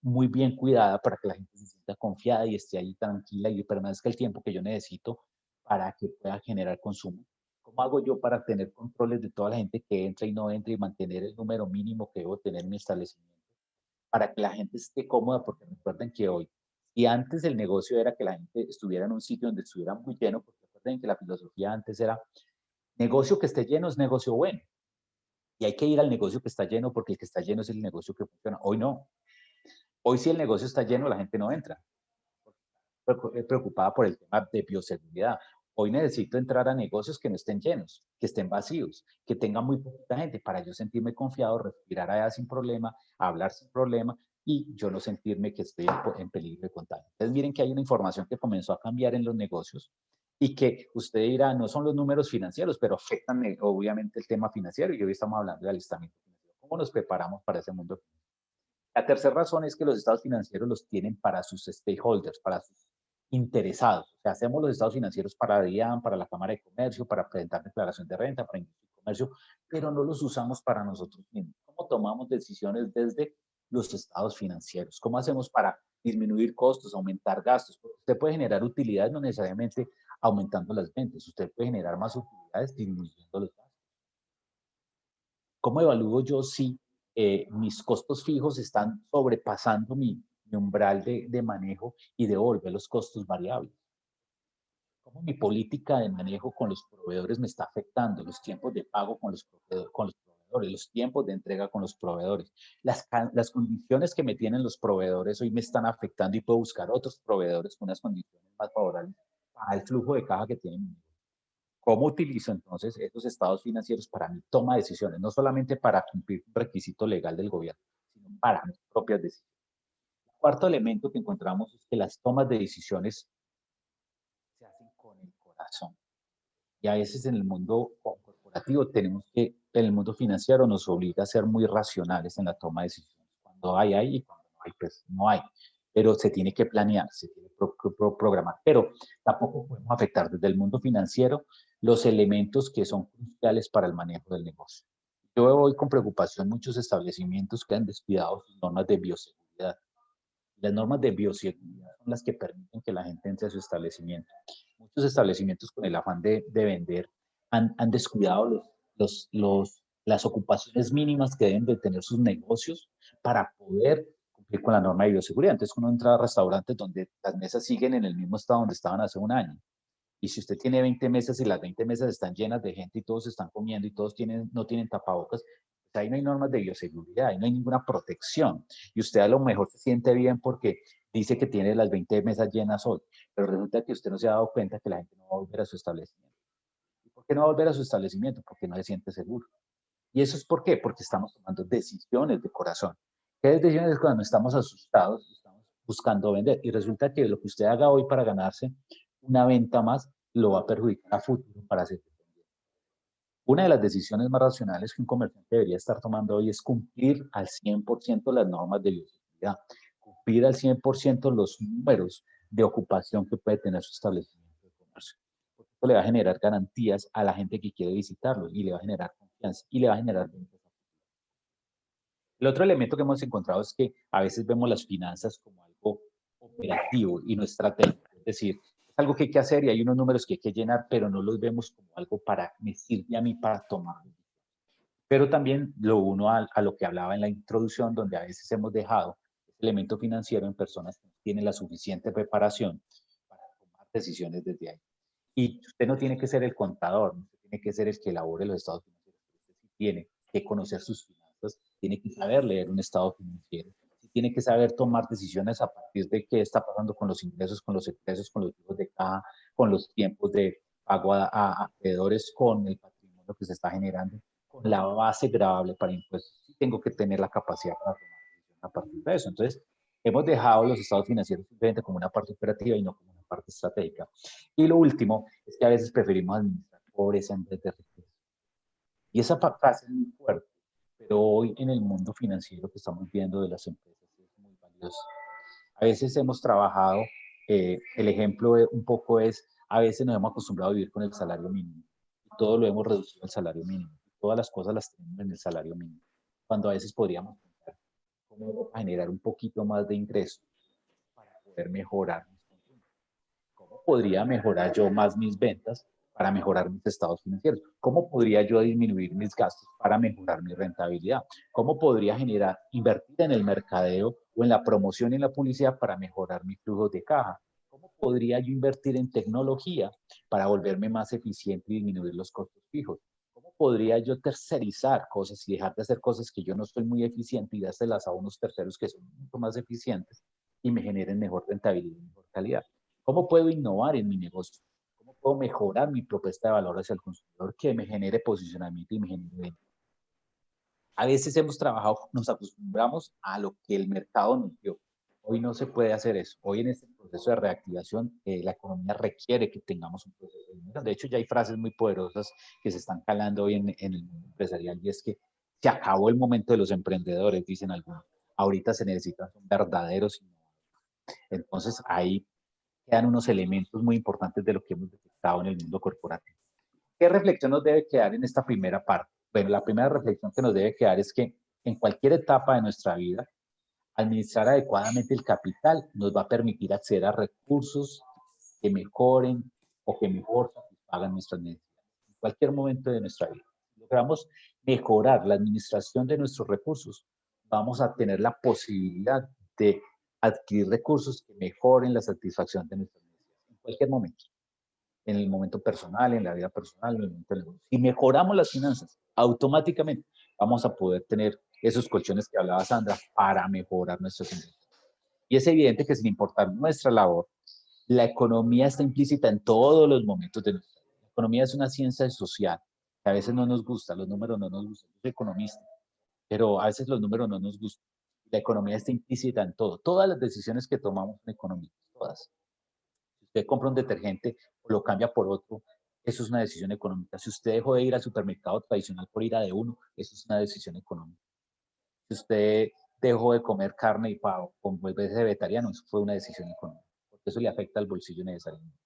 muy bien cuidada para que la gente se sienta confiada y esté ahí tranquila y permanezca el tiempo que yo necesito para que pueda generar consumo. ¿Cómo hago yo para tener controles de toda la gente que entra y no entra y mantener el número mínimo que debo tener en mi establecimiento? Para que la gente esté cómoda, porque recuerden que hoy, si antes el negocio era que la gente estuviera en un sitio donde estuviera muy lleno, porque recuerden que la filosofía antes era negocio que esté lleno es negocio bueno. Y hay que ir al negocio que está lleno porque el que está lleno es el negocio que funciona. Hoy no. Hoy si el negocio está lleno, la gente no entra. Preocupada por el tema de bioseguridad. Hoy necesito entrar a negocios que no estén llenos, que estén vacíos, que tengan muy poquita gente para yo sentirme confiado, respirar allá sin problema, hablar sin problema y yo no sentirme que estoy en peligro de contagio. Entonces miren que hay una información que comenzó a cambiar en los negocios y que usted dirá, no son los números financieros, pero afectan obviamente el tema financiero y hoy estamos hablando de alistamiento financiero. ¿Cómo nos preparamos para ese mundo? La tercera razón es que los estados financieros los tienen para sus stakeholders, para sus interesados. O sea, hacemos los estados financieros para DIAN, para la Cámara de Comercio, para presentar declaración de renta, para industria y comercio, pero no los usamos para nosotros mismos. ¿Cómo tomamos decisiones desde los estados financieros? ¿Cómo hacemos para disminuir costos, aumentar gastos? Porque usted puede generar utilidades no necesariamente aumentando las ventas. Usted puede generar más utilidades disminuyendo los gastos. ¿Cómo evalúo yo si mis costos fijos están sobrepasando mi umbral de manejo y devolver los costos variables? ¿Cómo mi política de manejo con los proveedores me está afectando? Los tiempos de pago con los proveedores, los tiempos de entrega con los proveedores. Las condiciones que me tienen los proveedores hoy me están afectando y puedo buscar otros proveedores con unas condiciones más favorables para el flujo de caja que tienen. ¿Cómo utilizo entonces estos estados financieros para mi toma de decisiones? No solamente para cumplir un requisito legal del gobierno, sino para mis propias decisiones. El cuarto elemento que encontramos es que las tomas de decisiones se hacen con el corazón. Y a veces en el mundo corporativo tenemos que, en el mundo financiero nos obliga a ser muy racionales en la toma de decisiones. Cuando hay y cuando no hay, pues no hay. Pero se tiene que planear, se tiene que programar. Pero tampoco podemos afectar desde el mundo financiero los elementos que son cruciales para el manejo del negocio. Yo veo hoy con preocupación muchos establecimientos que han descuidado sus normas de bioseguridad. Las normas de bioseguridad son las que permiten que la gente entre a su establecimiento. Muchos establecimientos con el afán de vender han descuidado las ocupaciones mínimas que deben de tener sus negocios para poder cumplir con la norma de bioseguridad. Entonces uno entra a restaurantes donde las mesas siguen en el mismo estado donde estaban hace un año. Y si usted tiene 20 mesas y las 20 mesas están llenas de gente y todos están comiendo y todos no tienen tapabocas, pues ahí no hay normas de bioseguridad, ahí no hay ninguna protección. Y usted a lo mejor se siente bien porque dice que tiene las 20 mesas llenas hoy, pero resulta que usted no se ha dado cuenta que la gente no va a volver a su establecimiento. ¿Y por qué no va a volver a su establecimiento? Porque no se siente seguro. ¿Y eso es por qué? Porque estamos tomando decisiones de corazón. ¿Qué decisiones? Cuando estamos asustados, estamos buscando vender. Y resulta que lo que usted haga hoy para ganarse una venta más, lo va a perjudicar a futuro para hacer. Una de las decisiones más racionales que un comerciante debería estar tomando hoy es cumplir al 100% las normas de bioseguridad, cumplir al 100% los números de ocupación que puede tener su establecimiento de comercio. Porque esto le va a generar garantías a la gente que quiere visitarlo y le va a generar confianza y le va a generar ventas. El otro elemento que hemos encontrado es que a veces vemos las finanzas como algo operativo y no estratégico. Es decir, es algo que hay que hacer y hay unos números que hay que llenar, pero no los vemos como algo para me sirve a mí para tomar. Pero también lo uno a lo que hablaba en la introducción, donde a veces hemos dejado ese elemento financiero en personas que no tienen la suficiente preparación para tomar decisiones desde ahí. Y usted no tiene que ser el contador, usted tiene que ser el que elabore los estados financieros. Usted sí tiene que conocer sus finanzas, tiene que saber leer un estado financiero, tiene que saber tomar decisiones a partir de qué está pasando con los ingresos, con los egresos, con los flujos de caja, con los tiempos de pago a acreedores, con el patrimonio que se está generando, con la base gravable para impuestos. Tengo que tener la capacidad para tomar decisiones a partir de eso. Entonces, hemos dejado los estados financieros simplemente como una parte operativa y no como una parte estratégica. Y lo último es que a veces preferimos administrar pobreza en vez de riqueza. Y esa frase es muy fuerte, pero hoy en el mundo financiero que estamos viendo de las empresas es muy valiosa. A veces hemos trabajado, el ejemplo un poco es, a veces nos hemos acostumbrado a vivir con el salario mínimo. Y todo lo hemos reducido al salario mínimo. Todas las cosas las tenemos en el salario mínimo. Cuando a veces podríamos pensar cómo generar un poquito más de ingreso para poder mejorar mis consumos. ¿Cómo podría mejorar yo más mis ventas para mejorar mis estados financieros? ¿Cómo podría yo disminuir mis gastos para mejorar mi rentabilidad? ¿Cómo podría invertir en el mercadeo o en la promoción y en la publicidad para mejorar mis flujos de caja? ¿Cómo podría yo invertir en tecnología para volverme más eficiente y disminuir los costos fijos? ¿Cómo podría yo tercerizar cosas y dejar de hacer cosas que yo no soy muy eficiente y dárselas a unos terceros que son mucho más eficientes y me generen mejor rentabilidad y mejor calidad? ¿Cómo puedo innovar en mi negocio? ¿Cómo puedo mejorar mi propuesta de valor hacia el consumidor que me genere posicionamiento y me genere venta? A veces hemos trabajado, nos acostumbramos a lo que el mercado nos dio. Hoy no se puede hacer eso. Hoy en este proceso de reactivación, la economía requiere que tengamos un proceso de innovación. De hecho, ya hay frases muy poderosas que se están calando hoy en el mundo empresarial y es que se acabó el momento de los emprendedores, dicen algunos. Ahorita se necesitan verdaderos innovadores. Entonces, ahí quedan unos elementos muy importantes de lo que hemos detectado en el mundo corporativo. ¿Qué reflexión nos debe quedar en esta primera parte? Bueno, la primera reflexión que nos debe quedar es que en cualquier etapa de nuestra vida, administrar adecuadamente el capital nos va a permitir acceder a recursos que mejoren o que mejor satisfagan nuestras necesidades. En cualquier momento de nuestra vida. Si logramos mejorar la administración de nuestros recursos, vamos a tener la posibilidad de adquirir recursos que mejoren la satisfacción de nuestras necesidades en cualquier momento. En el momento personal, en la vida personal, en el momento del negocio. Si mejoramos las finanzas, automáticamente vamos a poder tener esos colchones que hablaba Sandra para mejorar nuestros ingresos. Y es evidente que sin importar nuestra labor, la economía está implícita en todos los momentos de nuestra vida. La economía es una ciencia social, que a veces no nos gusta, los números no nos gustan. Yo soy economista, pero a veces los números no nos gustan. La economía está implícita en todo. Todas las decisiones que tomamos en economía, todas. Si usted compra un detergente o lo cambia por otro, eso es una decisión económica. Si usted dejó de ir al supermercado tradicional por ir a de uno, eso es una decisión económica. Si usted dejó de comer carne y pavo, volverse vegetariano, eso fue una decisión económica, porque eso le afecta al bolsillo necesariamente.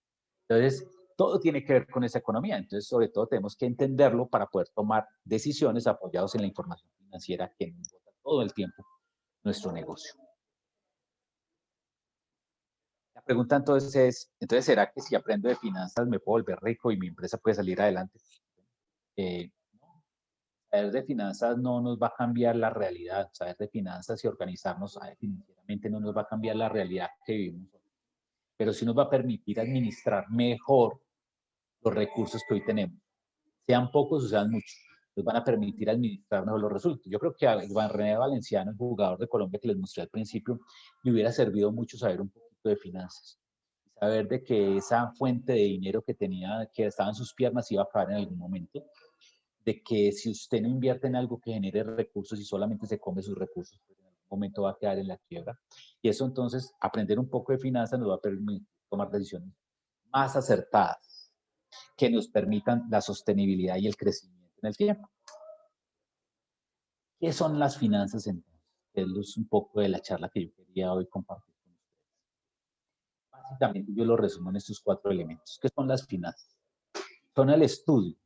Entonces, todo tiene que ver con esa economía. Entonces, sobre todo, tenemos que entenderlo para poder tomar decisiones apoyados en la información financiera que nos bota todo el tiempo nuestro negocio. La pregunta entonces es, ¿será que si aprendo de finanzas me puedo volver rico y mi empresa puede salir adelante? No. Saber de finanzas no nos va a cambiar la realidad. Saber de finanzas y organizarnos financieramente no nos va a cambiar la realidad que vivimos hoy. Pero sí nos va a permitir administrar mejor los recursos que hoy tenemos. Sean pocos o sean muchos. Nos van a permitir administrar mejor los resultados. Yo creo que a Juan René Valenciano, el jugador de Colombia que les mostré al principio, le hubiera servido mucho saber un poquito de finanzas. Saber de que esa fuente de dinero que tenía, que estaba en sus piernas, iba a acabar en algún momento. De que si usted no invierte en algo que genere recursos y solamente se come sus recursos, pues en algún momento va a quedar en la quiebra. Y eso entonces, aprender un poco de finanzas nos va a permitir tomar decisiones más acertadas que nos permitan la sostenibilidad y el crecimiento en el tiempo. ¿Qué son las finanzas entonces? Es un poco de la charla que yo quería hoy compartir con ustedes. Básicamente yo lo resumo en estos 4 elementos. ¿Qué son las finanzas? Son el estudio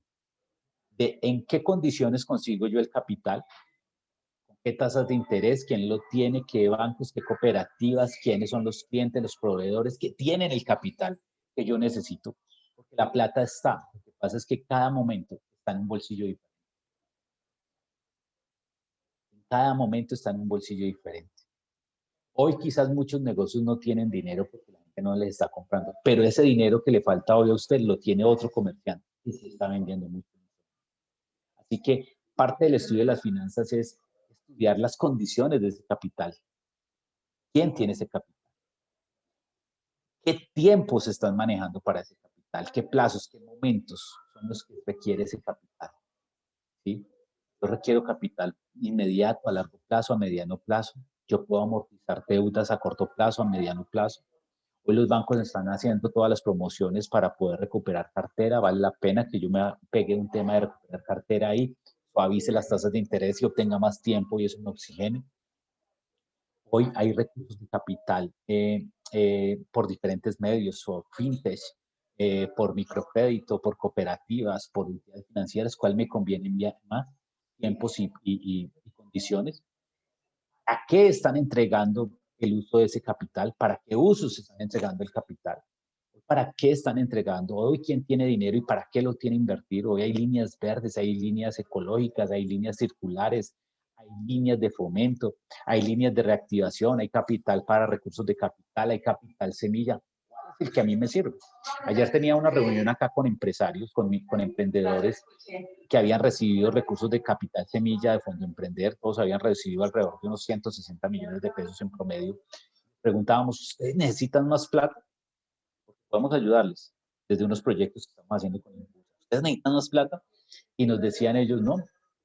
de en qué condiciones consigo yo el capital, con qué tasas de interés, quién lo tiene, qué bancos, qué cooperativas, quiénes son los clientes, los proveedores que tienen el capital que yo necesito, porque la plata está. Lo que pasa es que cada momento está en un bolsillo diferente. Cada momento está en un bolsillo diferente. Hoy quizás muchos negocios no tienen dinero porque la gente no les está comprando, pero ese dinero que le falta hoy a usted lo tiene otro comerciante y se está vendiendo mucho. Así que parte del estudio de las finanzas es estudiar las condiciones de ese capital. ¿Quién tiene ese capital? ¿Qué tiempos se están manejando para ese capital? ¿Qué plazos, qué momentos son los que requiere ese capital? ¿Sí? Yo requiero capital inmediato, a largo plazo, a mediano plazo. Yo puedo amortizar deudas a corto plazo, a mediano plazo. Hoy los bancos están haciendo todas las promociones para poder recuperar cartera. Vale la pena que yo me pegue un tema de recuperar cartera ahí, suavice las tasas de interés y obtenga más tiempo y eso me oxigene. Hoy hay recursos de capital por diferentes medios, por fintech, por microcrédito, por cooperativas, por entidades financieras, cuál me conviene más tiempos y condiciones. ¿A qué están entregando el uso de ese capital? ¿Para qué usos están entregando el capital? ¿Para qué están entregando? Hoy, ¿quién tiene dinero y para qué lo tiene invertir? Hoy hay líneas verdes, hay líneas ecológicas, hay líneas circulares, hay líneas de fomento, hay líneas de reactivación, hay capital para recursos de capital, hay capital semilla. ¿Cuál es el que a mí me sirve? Ayer tenía una reunión acá con empresarios, con emprendedores que habían recibido recursos de capital semilla de Fondo Emprender. Todos habían recibido alrededor de unos 160 millones de pesos en promedio. Preguntábamos, ¿ustedes necesitan más plata? Podemos ayudarles desde unos proyectos que estamos haciendo con Impulsa. ¿Ustedes necesitan más plata? Y nos decían ellos, no,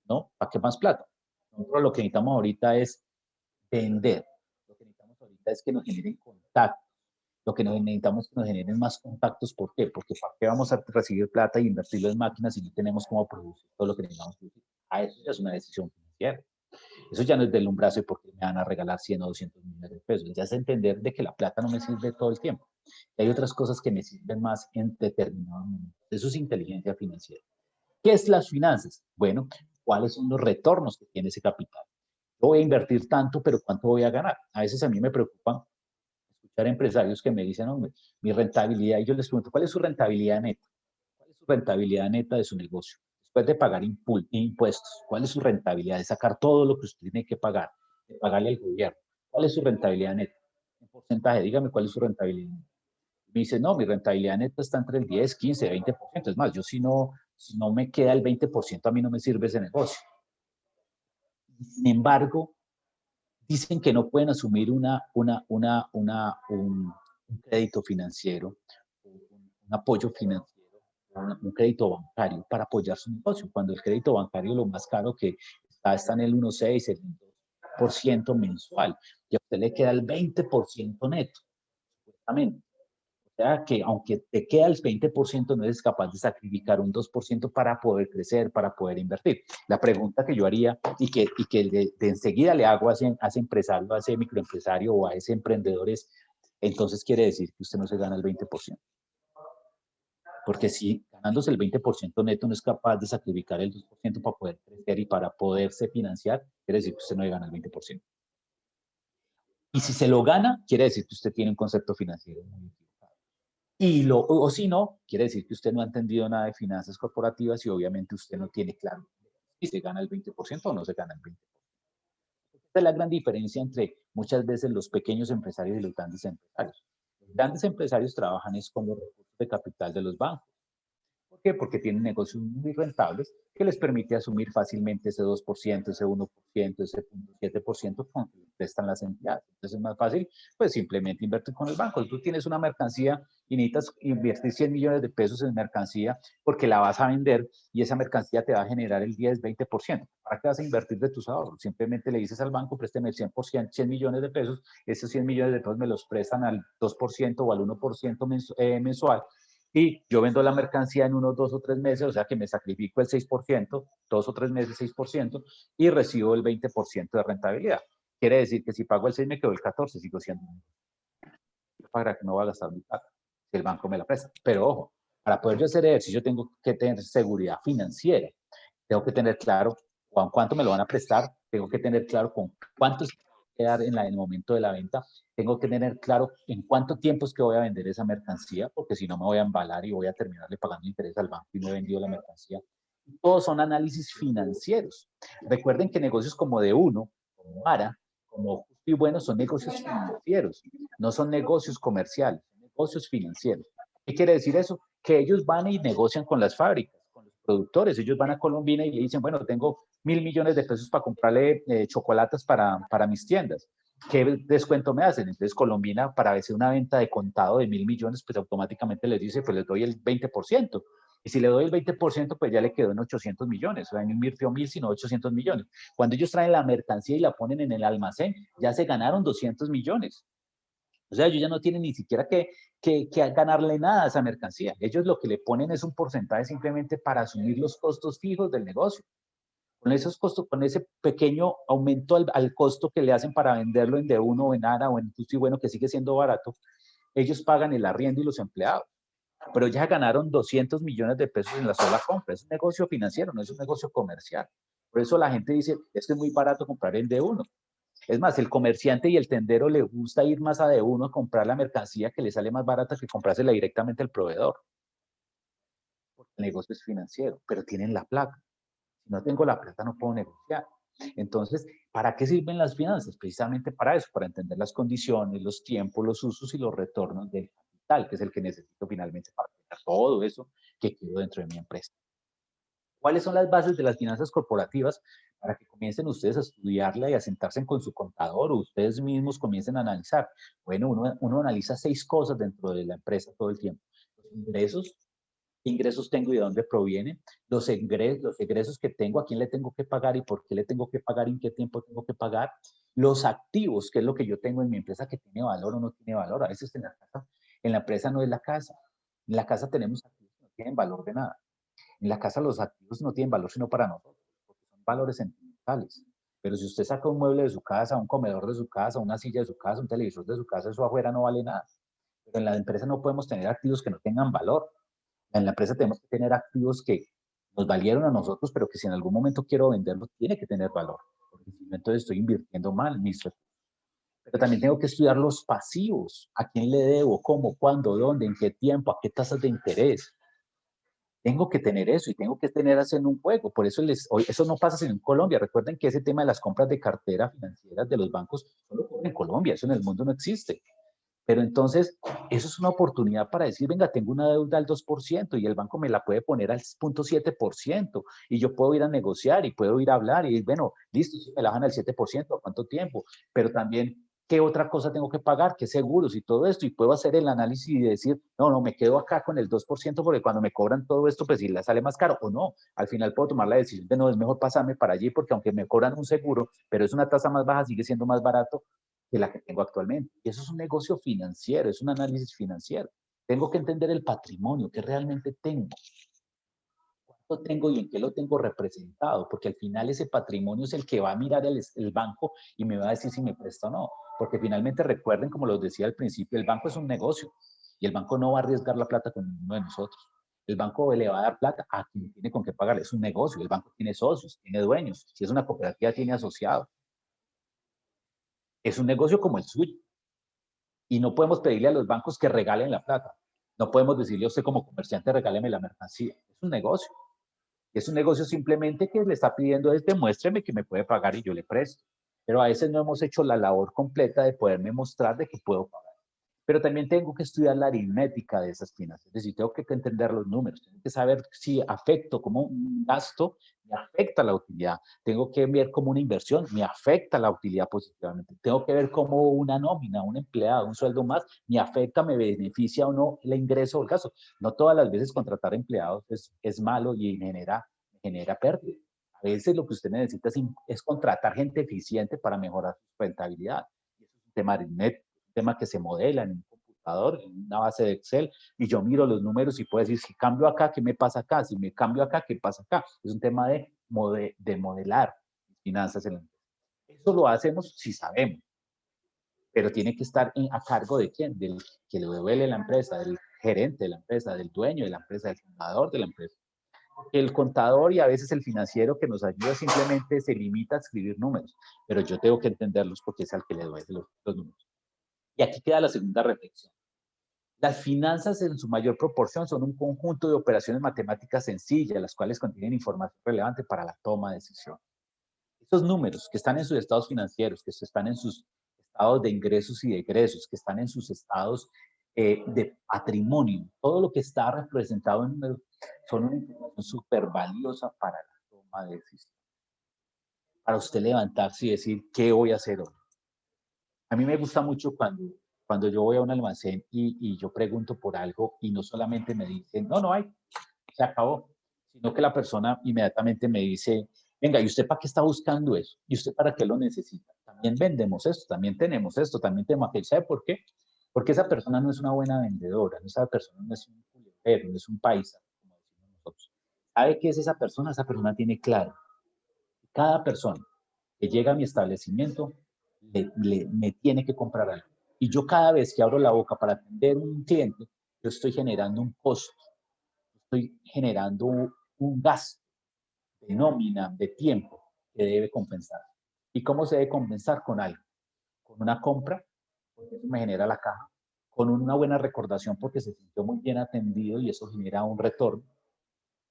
no, ¿para qué más plata? Nosotros lo que necesitamos ahorita es vender. Lo que necesitamos ahorita es que nos generen contactos. Lo que necesitamos es que nos generen más contactos. ¿Por qué? Porque ¿para qué vamos a recibir plata e invertirlo en máquinas si no tenemos cómo producir todo lo que necesitamos producir? Eso ya es una decisión financiera. Eso ya no es del brazo y porque me van a regalar 100 o 200 millones de pesos. Ya es entender de que la plata no me sirve todo el tiempo. Y hay otras cosas que me sirven más en determinado momento. Eso es inteligencia financiera. ¿Qué es las finanzas? Bueno, ¿cuáles son los retornos que tiene ese capital? Yo voy a invertir tanto, pero ¿cuánto voy a ganar? A veces a mí me preocupan escuchar empresarios que me dicen, hombre, mi rentabilidad, y yo les pregunto, ¿cuál es su rentabilidad neta? ¿Cuál es su rentabilidad neta de su negocio? Después de pagar impuestos, ¿cuál es su rentabilidad? De sacar todo lo que usted tiene que pagar, de pagarle al gobierno. ¿Cuál es su rentabilidad neta? En porcentaje, dígame cuál es su rentabilidad neta. Me dice, no, mi rentabilidad neta está entre el 10, 15, 20%. Es más, yo si no me queda el 20%, a mí no me sirve ese negocio. Sin embargo, dicen que no pueden asumir un crédito financiero, un apoyo financiero, un crédito bancario para apoyar su negocio. Cuando el crédito bancario lo más caro que está en el 1,6, el 2% mensual, y a usted le queda el 20% neto, supuestamente. O sea que aunque te queda el 20%, no eres capaz de sacrificar un 2% para poder crecer, para poder invertir. La pregunta que yo haría y que de enseguida le hago a ese empresario, a ese microempresario o a ese emprendedor es, entonces quiere decir que usted no se gana el 20%. Porque si ganándose el 20% neto no es capaz de sacrificar el 2% para poder crecer y para poderse financiar, quiere decir que usted no gana el 20%. Y si se lo gana, quiere decir que usted tiene un concepto financiero muy equivocado. O si no, quiere decir que usted no ha entendido nada de finanzas corporativas y obviamente usted no tiene claro si se gana el 20% o no se gana el 20%. Esta es la gran diferencia entre muchas veces los pequeños empresarios y los grandes empresarios. Los grandes empresarios trabajan es con los recursos de capital de los bancos. ¿Por qué? Porque tienen negocios muy rentables que les permite asumir fácilmente ese 2%, ese 1%, ese 0.7% con que prestan las entidades. Entonces es más fácil, pues simplemente invertir con el banco. Tú tienes una mercancía y necesitas invertir 100 millones de pesos en mercancía porque la vas a vender y esa mercancía te va a generar el 10, 20%. ¿Para qué vas a invertir de tus ahorros? Simplemente le dices al banco, présteme el 100%, 100 millones de pesos, esos 100 millones de pesos me los prestan al 2% o al 1% mensual y yo vendo la mercancía en unos 2 o 3 meses, o sea que me sacrifico el 6%, 2 o 3 meses 6%, y recibo el 20% de rentabilidad. Quiere decir que si pago el 6 me quedo el 14, sigo siendo para que no va a gastar mi plata, si el banco me la presta. Pero ojo, para poder yo hacer ejercicio tengo que tener seguridad financiera, tengo que tener claro con cuánto me lo van a prestar, tengo que tener claro con cuánto es que voy a quedar en el momento de la venta, tengo que tener claro en cuánto tiempo es que voy a vender esa mercancía, porque si no me voy a embalar y voy a terminarle pagando interés al banco y no he vendido la mercancía. Todos son análisis financieros. Recuerden que negocios como de uno, como Mara, como Justo y Bueno, son negocios financieros, no son negocios comerciales, son negocios financieros. ¿Qué quiere decir eso? Que ellos van y negocian con las fábricas, con los productores. Ellos van a Colombina y le dicen, bueno, tengo 1.000 millones de pesos para comprarle chocolates para mis tiendas. ¿Qué descuento me hacen? Entonces Colombina, para hacer una venta de contado de 1.000 millones, pues automáticamente les dice, pues les doy el 20%. Y si le doy el 20%, pues ya le quedó en 800 millones. O sea, no invirtió 1.000, sino 800 millones. Cuando ellos traen la mercancía y la ponen en el almacén, ya se ganaron 200 millones. O sea, ellos ya no tienen ni siquiera que ganarle nada a esa mercancía. Ellos lo que le ponen es un porcentaje simplemente para asumir los costos fijos del negocio. Con esos costos, con ese pequeño aumento al costo que le hacen para venderlo en D1 o en ARA o en Justo y Bueno, que sigue siendo barato, ellos pagan el arriendo y los empleados. Pero ya ganaron 200 millones de pesos en la sola compra. Es un negocio financiero, no es un negocio comercial. Por eso la gente dice, es que es muy barato comprar en D1. Es más, el comerciante y el tendero le gusta ir más a D1 a comprar la mercancía que le sale más barata que comprársela directamente al proveedor. Porque el negocio es financiero, pero tienen la plata. Si no tengo la plata, no puedo negociar. Entonces, ¿para qué sirven las finanzas? Precisamente para eso, para entender las condiciones, los tiempos, los usos y los retornos del capital, que es el que necesito finalmente para tener todo eso que quiero dentro de mi empresa. ¿Cuáles son las bases de las finanzas corporativas? Para que comiencen ustedes a estudiarla y a sentarse con su contador o ustedes mismos comiencen a analizar. Bueno, uno analiza 6 cosas dentro de la empresa todo el tiempo. Los ingresos, qué ingresos tengo y de dónde provienen, los egresos que tengo, a quién le tengo que pagar y por qué le tengo que pagar y en qué tiempo tengo que pagar, los activos, qué es lo que yo tengo en mi empresa que tiene valor o no tiene valor. A veces en la empresa no es la casa. En la casa tenemos activos que no tienen valor de nada. En la casa los activos no tienen valor sino para nosotros, porque son valores sentimentales. Pero si usted saca un mueble de su casa, un comedor de su casa, una silla de su casa, un televisor de su casa, eso afuera no vale nada. Pero en la empresa no podemos tener activos que no tengan valor. En la empresa tenemos que tener activos que nos valieron a nosotros, pero que si en algún momento quiero venderlos, tiene que tener valor. Porque si no, entonces estoy invirtiendo mal mis recursos. Pero también tengo que estudiar los pasivos. ¿A quién le debo? ¿Cómo? ¿Cuándo? ¿Dónde? ¿En qué tiempo? ¿A qué tasas de interés? Tengo que tener eso y tengo que tener eso en un juego. Por eso eso no pasa sino en Colombia. Recuerden que ese tema de las compras de cartera financieras de los bancos solo ocurre en Colombia. Eso en el mundo no existe. Pero entonces, eso es una oportunidad para decir, venga, tengo una deuda al 2% y el banco me la puede poner al 0.7% y yo puedo ir a negociar y puedo ir a hablar y bueno, listo, si me la bajan al 7%, ¿a cuánto tiempo? Pero también, ¿qué otra cosa tengo que pagar? ¿Qué seguros y todo esto? Y puedo hacer el análisis y decir, no, no, me quedo acá con el 2% porque cuando me cobran todo esto, pues si la sale más caro o no. Al final puedo tomar la decisión de no, es mejor pasarme para allí porque aunque me cobran un seguro, pero es una tasa más baja, sigue siendo más barato que la que tengo actualmente. Y eso es un negocio financiero, es un análisis financiero. Tengo que entender el patrimonio que realmente tengo. ¿Cuánto tengo y en qué lo tengo representado? Porque al final ese patrimonio es el que va a mirar el banco y me va a decir si me presta o no. Porque finalmente recuerden, como los decía al principio, el banco es un negocio y el banco no va a arriesgar la plata con ninguno de nosotros. El banco le va a dar plata a quien tiene con qué pagar. Es un negocio. El banco tiene socios, tiene dueños. Si es una cooperativa, tiene asociados. Es un negocio como el suyo. Y no podemos pedirle a los bancos que regalen la plata. No podemos decirle a usted como comerciante, regáleme la mercancía. Es un negocio. Es un negocio simplemente que le está pidiendo es demuéstreme que me puede pagar y yo le presto. Pero a veces no hemos hecho la labor completa de poderme mostrar de que puedo pagar. Pero también tengo que estudiar la aritmética de esas finanzas, es decir, tengo que entender los números, tengo que saber si afecto como un gasto, me afecta la utilidad, tengo que ver como una inversión, me afecta la utilidad positivamente, tengo que ver como una nómina, un empleado, un sueldo más, me afecta, me beneficia o no el ingreso o el gasto. No todas las veces contratar empleados es malo y genera pérdida. A veces lo que usted necesita es contratar gente eficiente para mejorar su rentabilidad. Y eso es un tema aritmético, tema que se modela en un computador, en una base de Excel, y yo miro los números y puedo decir, si cambio acá, ¿qué me pasa acá? Si me cambio acá, ¿qué pasa acá? Es un tema de modelar finanzas en la empresa. Eso lo hacemos si sabemos, pero tiene que estar a cargo de quién, del que le duele la empresa, del gerente de la empresa, del dueño de la empresa, del fundador de la empresa. El contador y a veces el financiero que nos ayuda simplemente se limita a escribir números, pero yo tengo que entenderlos porque es al que le duele los números. Y aquí queda la segunda reflexión. Las finanzas en su mayor proporción son un conjunto de operaciones matemáticas sencillas, las cuales contienen información relevante para la toma de decisión. Estos números que están en sus estados financieros, que están en sus estados de ingresos y de egresos, que están en sus estados de patrimonio, todo lo que está representado en números, son una información súper valiosa para la toma de decisión. Para usted levantarse y decir, ¿qué voy a hacer hoy? A mí me gusta mucho cuando yo voy a un almacén y yo pregunto por algo y no solamente me dicen, no, no hay, se acabó, sino que la persona inmediatamente me dice, venga, ¿y usted para qué está buscando eso? ¿Y usted para qué lo necesita? También vendemos esto, también tenemos esto, también tenemos aquello. ¿Sabe por qué? Porque esa persona no es una buena vendedora, esa persona no es un culebero, no es un paisa, como decimos nosotros. ¿Sabe qué es esa persona? Esa persona tiene claro. Cada persona que llega a mi establecimiento me tiene que comprar algo. Y yo cada vez que abro la boca para atender a un cliente, yo estoy generando un costo, estoy generando un gasto de nómina, de tiempo que debe compensar. ¿Y cómo se debe compensar? Con algo, con una compra, porque eso me genera la caja, con una buena recordación porque se sintió muy bien atendido y eso genera un retorno,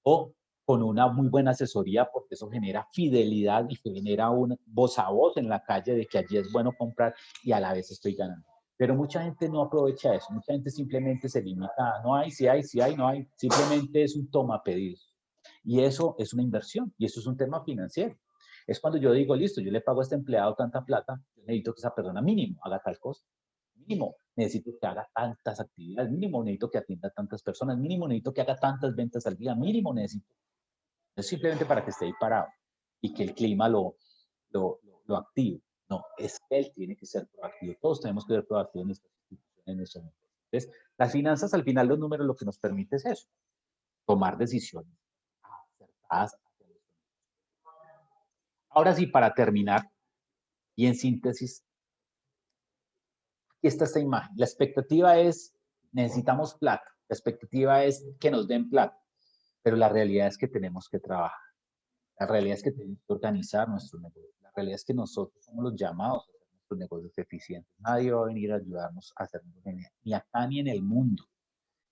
o con una muy buena asesoría porque eso genera fidelidad y genera un voz a voz en la calle de que allí es bueno comprar y a la vez estoy ganando. Pero mucha gente no aprovecha eso, mucha gente simplemente se limita a no hay, si hay, si hay, no hay, simplemente es un toma pedidos. Y eso es una inversión y eso es un tema financiero. Es cuando yo digo, listo, yo le pago a este empleado tanta plata, yo necesito que esa persona mínimo haga tal cosa. Mínimo, necesito que haga tantas actividades, mínimo necesito que atienda a tantas personas, mínimo necesito que haga tantas ventas al día, mínimo necesito. No es simplemente para que esté ahí parado y que el clima lo active. No, es que él tiene que ser proactivo. Todos tenemos que ser proactivos en nuestras instituciones, en nuestros negocios. Entonces, las finanzas, al final, los números lo que nos permite es eso, tomar decisiones acertadas. Ahora sí, para terminar, y en síntesis, aquí está esta imagen. La expectativa es, necesitamos plata. La expectativa es que nos den plata. Pero la realidad es que tenemos que trabajar. La realidad es que tenemos que organizar nuestros negocios. La realidad es que nosotros somos los llamados a hacer nuestros negocios eficientes. Nadie va a venir a ayudarnos a hacerlo ni acá ni en el mundo.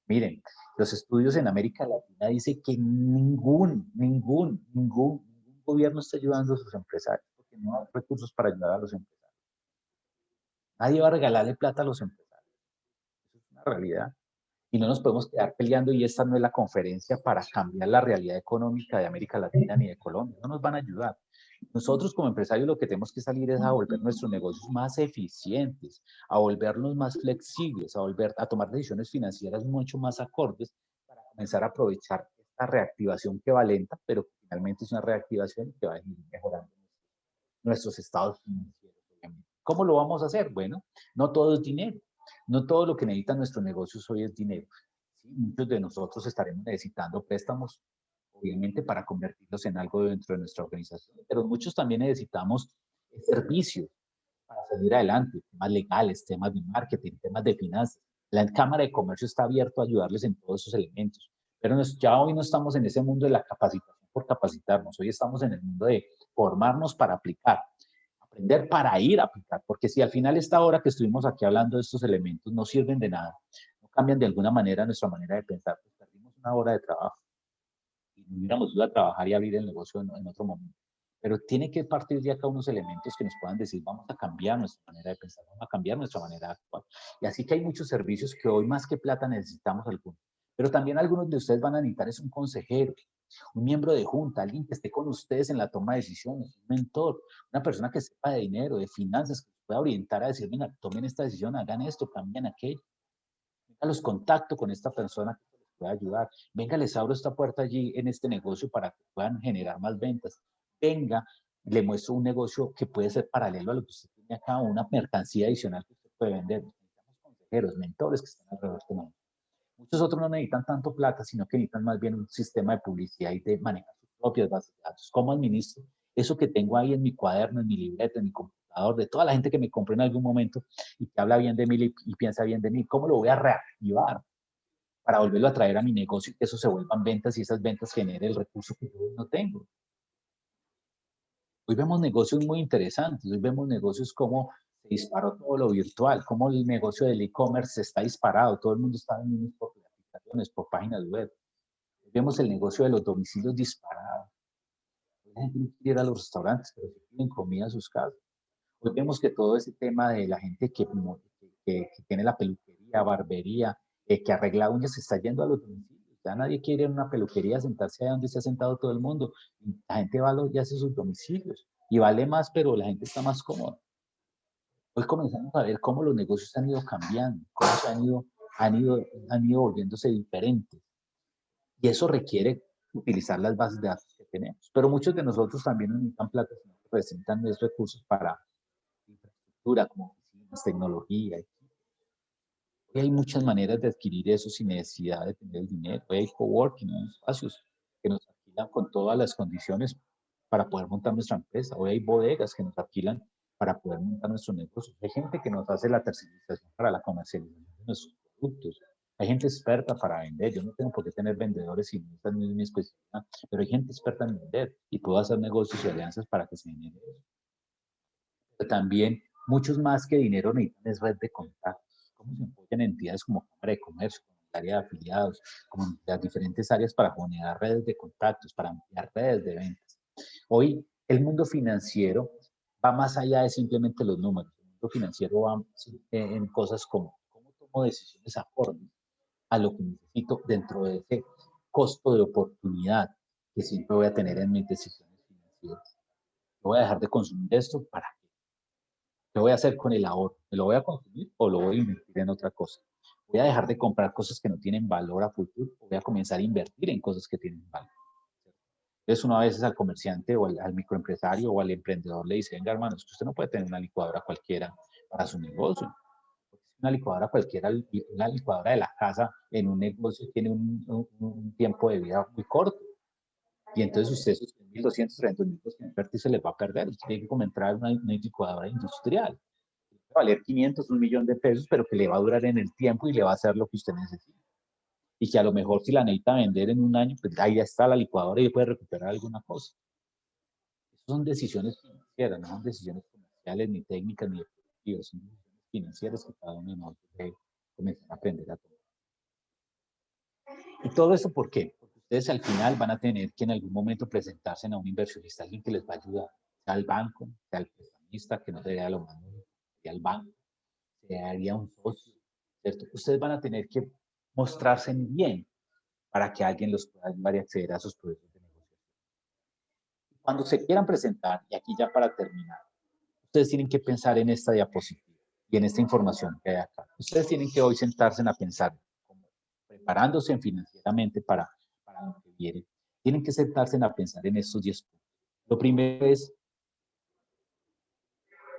Miren, los estudios en América Latina dicen que ningún gobierno está ayudando a sus empresarios porque no hay recursos para ayudar a los empresarios. Nadie va a regalarle plata a los empresarios. Eso es una realidad. Y no nos podemos quedar peleando y esta no es la conferencia para cambiar la realidad económica de América Latina ni de Colombia. No nos van a ayudar. Nosotros como empresarios lo que tenemos que salir es a volver nuestros negocios más eficientes, a volvernos más flexibles, a tomar decisiones financieras mucho más acordes para comenzar a aprovechar esta reactivación que va lenta, pero que finalmente es una reactivación que va a ir mejorando nuestros estados financieros. ¿Cómo lo vamos a hacer? Bueno, no todo es dinero. No todo lo que necesitan nuestros negocios hoy es dinero. Sí, muchos de nosotros estaremos necesitando préstamos, obviamente, para convertirlos en algo dentro de nuestra organización, pero muchos también necesitamos servicios para salir adelante, temas legales, temas de marketing, temas de finanzas. La Cámara de Comercio está abierta a ayudarles en todos esos elementos, pero ya hoy no estamos en ese mundo de la capacitación por capacitarnos, hoy estamos en el mundo de formarnos para aplicar, aprender para ir a aplicar, porque si al final esta hora que estuvimos aquí hablando de estos elementos no sirven de nada, no cambian de alguna manera nuestra manera de pensar, pues perdimos una hora de trabajo y no hubiéramos ido a trabajar y abrir el negocio en otro momento. Pero tiene que partir de acá unos elementos que nos puedan decir, vamos a cambiar nuestra manera de pensar, vamos a cambiar nuestra manera de actuar. Y así que hay muchos servicios que hoy más que plata necesitamos algunos. Pero también algunos de ustedes van a necesitar es un consejero, un miembro de junta, alguien que esté con ustedes en la toma de decisiones, un mentor, una persona que sepa de dinero, de finanzas, que pueda orientar a decir, venga, tomen esta decisión, hagan esto, cambien aquello. Venga, los contacto con esta persona que les pueda ayudar. Venga, les abro esta puerta allí en este negocio para que puedan generar más ventas. Venga, le muestro un negocio que puede ser paralelo a lo que usted tiene acá, una mercancía adicional que usted puede vender. Necesitamos consejeros, mentores que estén alrededor de nosotros. Muchos otros no necesitan tanto plata, sino que necesitan más bien un sistema de publicidad y de manejar sus propias bases de datos. ¿Cómo administro eso que tengo ahí en mi cuaderno, en mi libreta, en mi computador, de toda la gente que me compró en algún momento y que habla bien de mí y piensa bien de mí? ¿Cómo lo voy a reactivar para volverlo a traer a mi negocio y que eso se vuelvan ventas y esas ventas generen el recurso que yo no tengo? Hoy vemos negocios muy interesantes, hoy vemos negocios como se disparó todo lo virtual, como el negocio del e-commerce está disparado, todo el mundo está vendiendo por aplicaciones, por páginas web. Hoy vemos el negocio de los domicilios disparado. Hoy la gente no quiere ir a los restaurantes, pero sí tienen comida en sus casas. Hoy vemos que todo ese tema de la gente que tiene la peluquería, barbería, que arregla uñas, se está yendo a los domicilios. Ya nadie quiere ir a una peluquería, sentarse ahí donde se ha sentado todo el mundo. La gente va y hace sus domicilios. Y vale más, pero la gente está más cómoda. Hoy comenzamos a ver cómo los negocios han ido cambiando, cómo han ido volviéndose diferentes. Y eso requiere utilizar las bases de datos que tenemos. Pero muchos de nosotros también necesitan plata, presentan los recursos para infraestructura, como oficinas, tecnología. Hoy hay muchas maneras de adquirir eso sin necesidad de tener el dinero. Hoy hay coworking, hay espacios que nos alquilan con todas las condiciones para poder montar nuestra empresa. Hoy hay bodegas que nos alquilan para poder montar nuestro negocio. Hay gente que nos hace la tercerización para la comercialización de nuestros productos. Hay gente experta para vender. Yo no tengo por qué tener vendedores si no están en mi especialidad, pero hay gente experta en vender y puedo hacer negocios y alianzas para que se genere eso. Pero también, muchos más que dinero necesitan es red de contactos. ¿Cómo se apoyan entidades como Cámara de Comercio, como el área de afiliados, como las diferentes áreas para generar redes de contactos, para ampliar redes de ventas? Hoy, el mundo financiero va más allá de simplemente los números. El mundo financiero va en cosas como cómo tomo decisiones acordes a lo que necesito dentro de ese costo de oportunidad que siempre voy a tener en mis decisiones financieras. Voy a dejar de consumir esto para ¿qué voy a hacer con el ahorro? ¿Me lo voy a consumir o lo voy a invertir en otra cosa? ¿Voy a dejar de comprar cosas que no tienen valor a futuro o voy a comenzar a invertir en cosas que tienen valor? Entonces, uno a veces al comerciante o al microempresario o al emprendedor le dice, venga, hermano, es que usted no puede tener una licuadora cualquiera para su negocio. Una licuadora cualquiera, una licuadora de la casa en un negocio tiene un tiempo de vida muy corto. Y entonces usted esos 1.200, 300.000 que invertir se les va a perder. Usted tiene que comprar una licuadora industrial. Va a valer 500, 1.000.000 de pesos, pero que le va a durar en el tiempo y le va a hacer lo que usted necesita. Y que a lo mejor si la necesita vender en un año, pues ahí ya está la licuadora y puede recuperar alguna cosa. Esas son decisiones financieras, no son decisiones comerciales, ni técnicas, ni deportivas, son decisiones financieras que cada uno de nosotros debe comenzar a aprender a tomar. ¿Y todo eso por qué? Porque ustedes al final van a tener que en algún momento presentarse a un inversionista, alguien que les va a ayudar, sea el banco, sea el prestamista, que no se vea lo más, sea el banco, sea un socio, ¿cierto? Ustedes van a tener que mostrarse bien para que alguien los pueda ayudar y acceder a sus proyectos de negociación. Cuando se quieran presentar, y aquí ya para terminar, ustedes tienen que pensar en esta diapositiva y en esta información que hay acá. Ustedes tienen que hoy sentarse a pensar, como preparándose financieramente para lo que viene. Tienen que sentarse a pensar en estos 10 puntos. Lo primero es,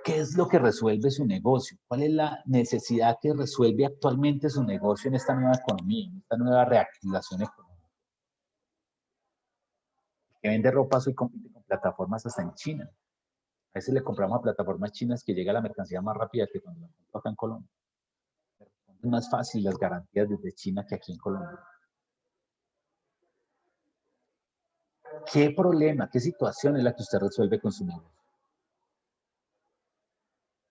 ¿qué es lo que resuelve su negocio? ¿Cuál es la necesidad que resuelve actualmente su negocio en esta nueva economía, en esta nueva reactivación económica? El que vende ropa hoy compite con plataformas hasta en China. A veces le compramos a plataformas chinas que llega la mercancía más rápida que cuando la compro acá en Colombia. Es más fácil las garantías desde China que aquí en Colombia. ¿Qué problema, qué situación es la que usted resuelve con su negocio?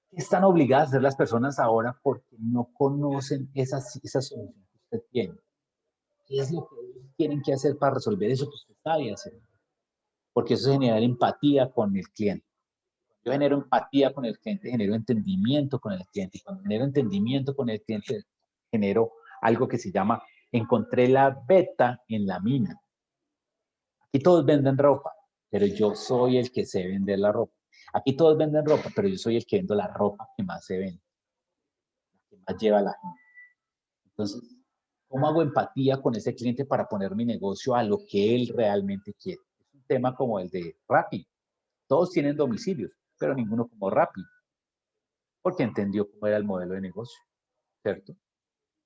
¿Qué están obligadas a hacer las personas ahora porque no conocen esa solución que usted tiene? ¿Qué es lo que ellos tienen que hacer para resolver eso que usted sabe hacer? Porque eso genera empatía con el cliente. Yo genero empatía con el cliente, genero entendimiento con el cliente. Y cuando genero entendimiento con el cliente, genero algo que se llama encontré la beta en la mina. Aquí todos venden ropa, pero yo soy el que sé vender la ropa. Aquí todos venden ropa, pero yo soy el que vendo la ropa que más se vende, la que más lleva a la gente. Entonces, ¿cómo hago empatía con ese cliente para poner mi negocio a lo que él realmente quiere? Es un tema como el de Rappi. Todos tienen domicilios, pero ninguno como Rappi, porque entendió cómo era el modelo de negocio, ¿cierto?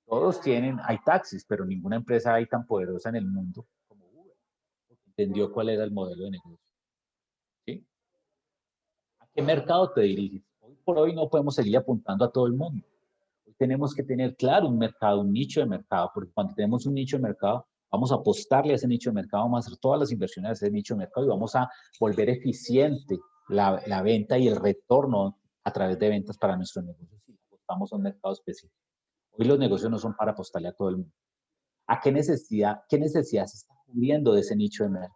Todos tienen, hay taxis, pero ninguna empresa hay tan poderosa en el mundo como Uber, porque entendió cuál era el modelo de negocio. ¿Sí? ¿A qué mercado te diriges? Hoy por hoy no podemos seguir apuntando a todo el mundo. Hoy tenemos que tener claro un mercado, un nicho de mercado, porque cuando tenemos un nicho de mercado, vamos a apostarle a ese nicho de mercado, vamos a hacer todas las inversiones a ese nicho de mercado y vamos a volver eficiente la venta y el retorno a través de ventas para nuestros negocios si apostamos a un mercado específico. Hoy los negocios no son para apostarle a todo el mundo. ¿A qué necesidad se está cubriendo de ese nicho de mercado?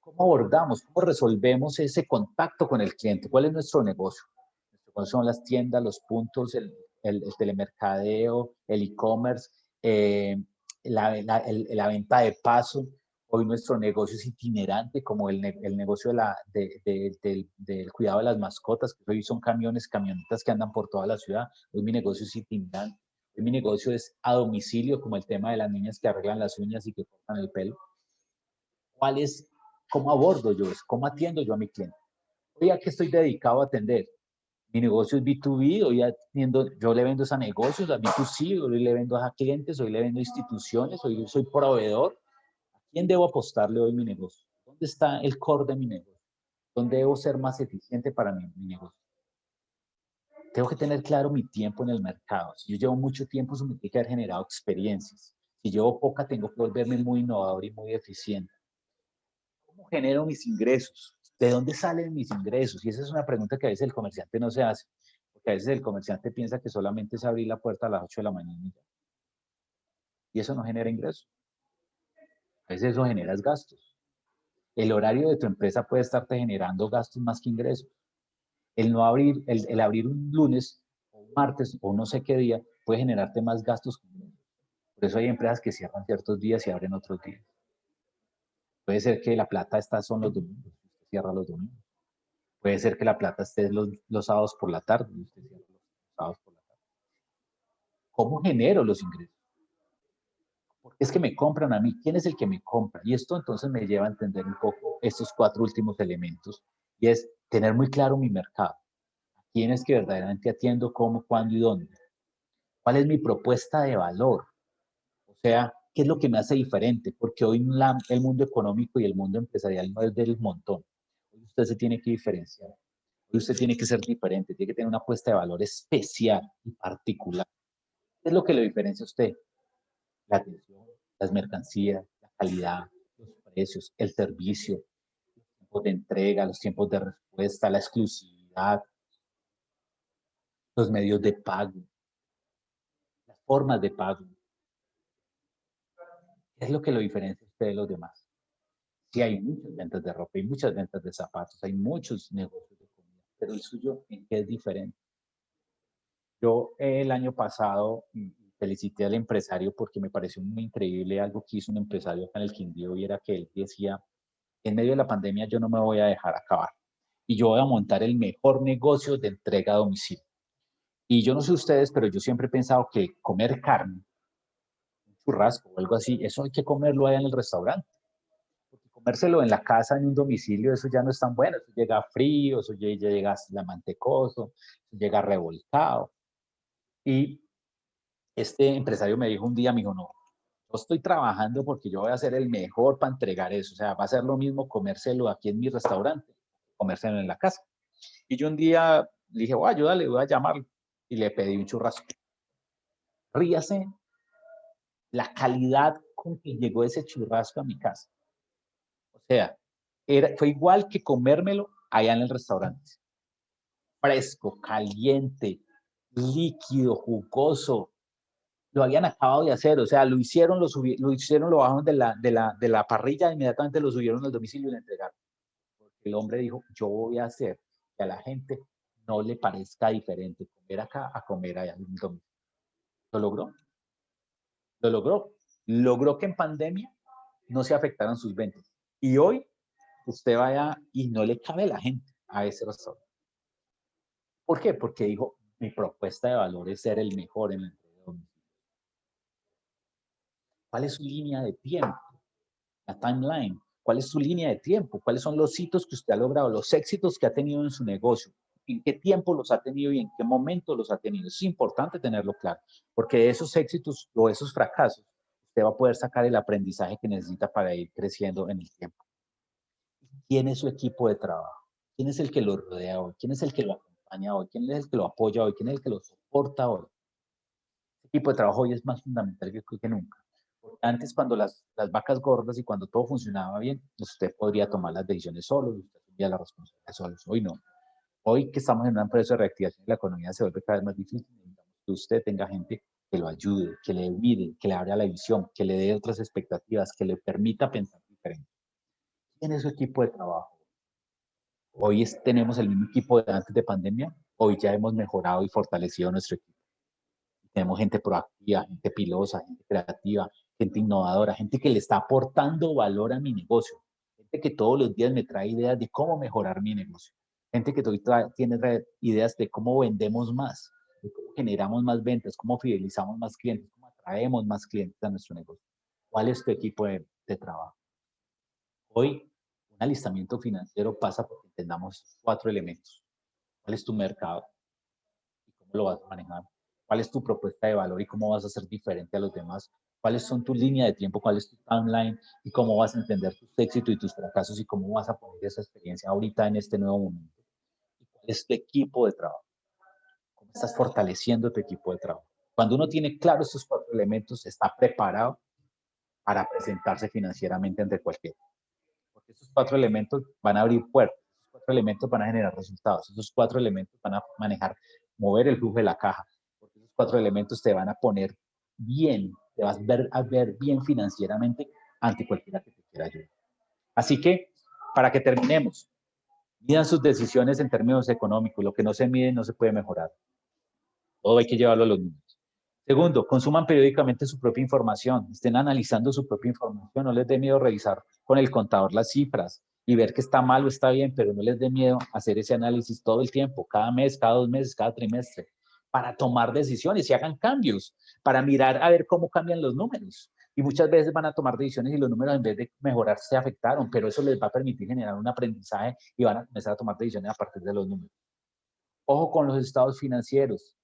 ¿Cómo abordamos, cómo resolvemos ese contacto con el cliente? ¿Cuál es nuestro negocio? ¿Cuáles son las tiendas, los puntos, el telemercadeo, el e-commerce, la venta de paso? Hoy nuestro negocio es itinerante, como el negocio del cuidado de las mascotas, que hoy son camionetas que andan por toda la ciudad. Hoy mi negocio es itinerante. Mi negocio es a domicilio, como el tema de las niñas que arreglan las uñas y que cortan el pelo. ¿Cómo abordo yo eso? ¿Cómo atiendo yo a mi cliente? Hoy a qué estoy dedicado a atender. Mi negocio es B2B, yo le vendo a negocios, a B2C, hoy le vendo a clientes, hoy le vendo a instituciones, hoy yo soy proveedor. ¿A quién debo apostarle hoy mi negocio? ¿Dónde está el core de mi negocio? ¿Dónde debo ser más eficiente para mi negocio? Tengo que tener claro mi tiempo en el mercado. Si yo llevo mucho tiempo, eso me tiene que haber generado experiencias. Si llevo poca, tengo que volverme muy innovador y muy eficiente. ¿Cómo genero mis ingresos? ¿De dónde salen mis ingresos? Y esa es una pregunta que a veces el comerciante no se hace. Porque a veces el comerciante piensa que solamente es abrir la puerta a las 8 de la mañana y eso no genera ingresos. A veces eso genera gastos. El horario de tu empresa puede estarte generando gastos más que ingresos. El no abrir, el abrir un lunes o un martes o no sé qué día puede generarte más gastos que ingresos. Por eso hay empresas que cierran ciertos días y abren otros días. Puede ser que la plata está son los domingos, usted cierra los domingos. Puede ser que la plata esté los sábados por la tarde y usted cierra los sábados por la tarde. ¿Cómo genero los ingresos? Porque es que me compran a mí. ¿Quién es el que me compra? Y esto entonces me lleva a entender un poco estos 4 últimos elementos y es tener muy claro mi mercado. ¿Quién es que verdaderamente atiendo, cómo, cuándo y dónde? ¿Cuál es mi propuesta de valor? O sea, ¿qué es lo que me hace diferente? Porque hoy el mundo económico y el mundo empresarial no es del montón. Hoy usted se tiene que diferenciar. Hoy usted tiene que ser diferente, tiene que tener una apuesta de valor especial y particular. ¿Qué es lo que lo diferencia a usted? La atención, las mercancías, la calidad, los precios, el servicio, los tiempos de entrega, los tiempos de respuesta, la exclusividad, los medios de pago, las formas de pago. ¿Qué es lo que lo diferencia a usted de los demás? Sí, hay muchas ventas de ropa, hay muchas ventas de zapatos, hay muchos negocios de comida, pero el suyo, ¿en qué es diferente? Yo el año pasado felicité al empresario porque me pareció muy increíble algo que hizo un empresario acá en el Quindío y era que él decía, en medio de la pandemia yo no me voy a dejar acabar y yo voy a montar el mejor negocio de entrega a domicilio. Y yo no sé ustedes, pero yo siempre he pensado que comer carne, un churrasco o algo así, eso hay que comerlo allá en el restaurante. Porque comérselo en la casa, en un domicilio, eso ya no es tan bueno. Eso llega frío, eso ya llega la mantecoso, eso llega revolcado. Y este empresario me dijo un día, me dijo, no, yo estoy trabajando porque yo voy a ser el mejor para entregar eso. O sea, va a ser lo mismo comérselo aquí en mi restaurante, comérselo en la casa. Y yo un día le dije, voy a ayudarle, voy a llamarlo. Y le pedí un churrasco. Ríase la calidad con que llegó ese churrasco a mi casa. O sea, fue igual que comérmelo allá en el restaurante. Fresco, caliente, líquido, jugoso. Lo habían acabado de hacer, o sea, lo hicieron, lo bajaron de la parrilla, inmediatamente lo subieron al domicilio y lo entregaron. Porque el hombre dijo, yo voy a hacer que a la gente no le parezca diferente comer acá a comer allá en un domicilio. ¿Lo logró? Lo logró. Logró que en pandemia no se afectaran sus ventas. Y hoy usted vaya y no le cabe la gente a ese restaurante. ¿Por qué? Porque dijo, mi propuesta de valor es ser el mejor en la entrega de domicilio. ¿Cuál es su línea de tiempo? La timeline. ¿Cuál es su línea de tiempo? ¿Cuáles son los hitos que usted ha logrado, los éxitos que ha tenido en su negocio? ¿En qué tiempo los ha tenido y en qué momento los ha tenido? Es importante tenerlo claro, porque de esos éxitos o esos fracasos, usted va a poder sacar el aprendizaje que necesita para ir creciendo en el tiempo. ¿Quién es su equipo de trabajo? ¿Quién es el que lo rodea hoy? ¿Quién es el que lo acompaña hoy? ¿Quién es el que lo apoya hoy? ¿Quién es el que lo soporta hoy? Ese equipo de trabajo hoy es más fundamental que nunca. Porque antes, cuando las vacas gordas y cuando todo funcionaba bien, usted podría tomar las decisiones solo, usted asumía la responsabilidad solo. Hoy no. Hoy que estamos en un proceso de reactivación y la economía se vuelve cada vez más difícil, necesitamos que usted tenga gente que lo ayude, que le mire, que le abra la visión, que le dé otras expectativas, que le permita pensar diferente. ¿Quién es su equipo de trabajo? Hoy tenemos el mismo equipo de antes de pandemia, hoy ya hemos mejorado y fortalecido nuestro equipo. Tenemos gente proactiva, gente pilosa, gente creativa, gente innovadora, gente que le está aportando valor a mi negocio, gente que todos los días me trae ideas de cómo mejorar mi negocio, gente que tiene ideas de cómo vendemos más, de cómo generamos más ventas, cómo fidelizamos más clientes, cómo atraemos más clientes a nuestro negocio. ¿Cuál es tu equipo de trabajo? Hoy, un alistamiento financiero pasa porque entendamos 4 elementos. ¿Cuál es tu mercado? ¿Y cómo lo vas a manejar? ¿Cuál es tu propuesta de valor y cómo vas a ser diferente a los demás? ¿Cuáles son tu línea de tiempo? ¿Cuál es tu timeline? ¿Y cómo vas a entender tus éxitos y tus fracasos? ¿Y cómo vas a poner esa experiencia ahorita en este nuevo momento? ¿Y cuál es tu equipo de trabajo? ¿Cómo estás fortaleciendo tu equipo de trabajo? Cuando uno tiene claro estos 4 elementos, está preparado para presentarse financieramente ante cualquiera. Porque esos 4 elementos van a abrir puertas, esos 4 elementos van a generar resultados, esos 4 elementos van a manejar, mover el flujo de la caja, porque esos 4 elementos te van a poner bien, te vas a ver bien financieramente ante cualquiera que te quiera ayudar. Así que, para que terminemos, midan sus decisiones en términos económicos, lo que no se mide no se puede mejorar, todo hay que llevarlo a los números. Segundo, consuman periódicamente su propia información, estén analizando su propia información, no les dé miedo revisar con el contador las cifras y ver que está mal o está bien, pero no les dé miedo hacer ese análisis todo el tiempo, cada mes, cada 2 meses, cada trimestre, para tomar decisiones y hagan cambios, para mirar a ver cómo cambian los números. Y muchas veces van a tomar decisiones y los números en vez de mejorar se afectaron, pero eso les va a permitir generar un aprendizaje y van a comenzar a tomar decisiones a partir de los números. Ojo con los estados financieros.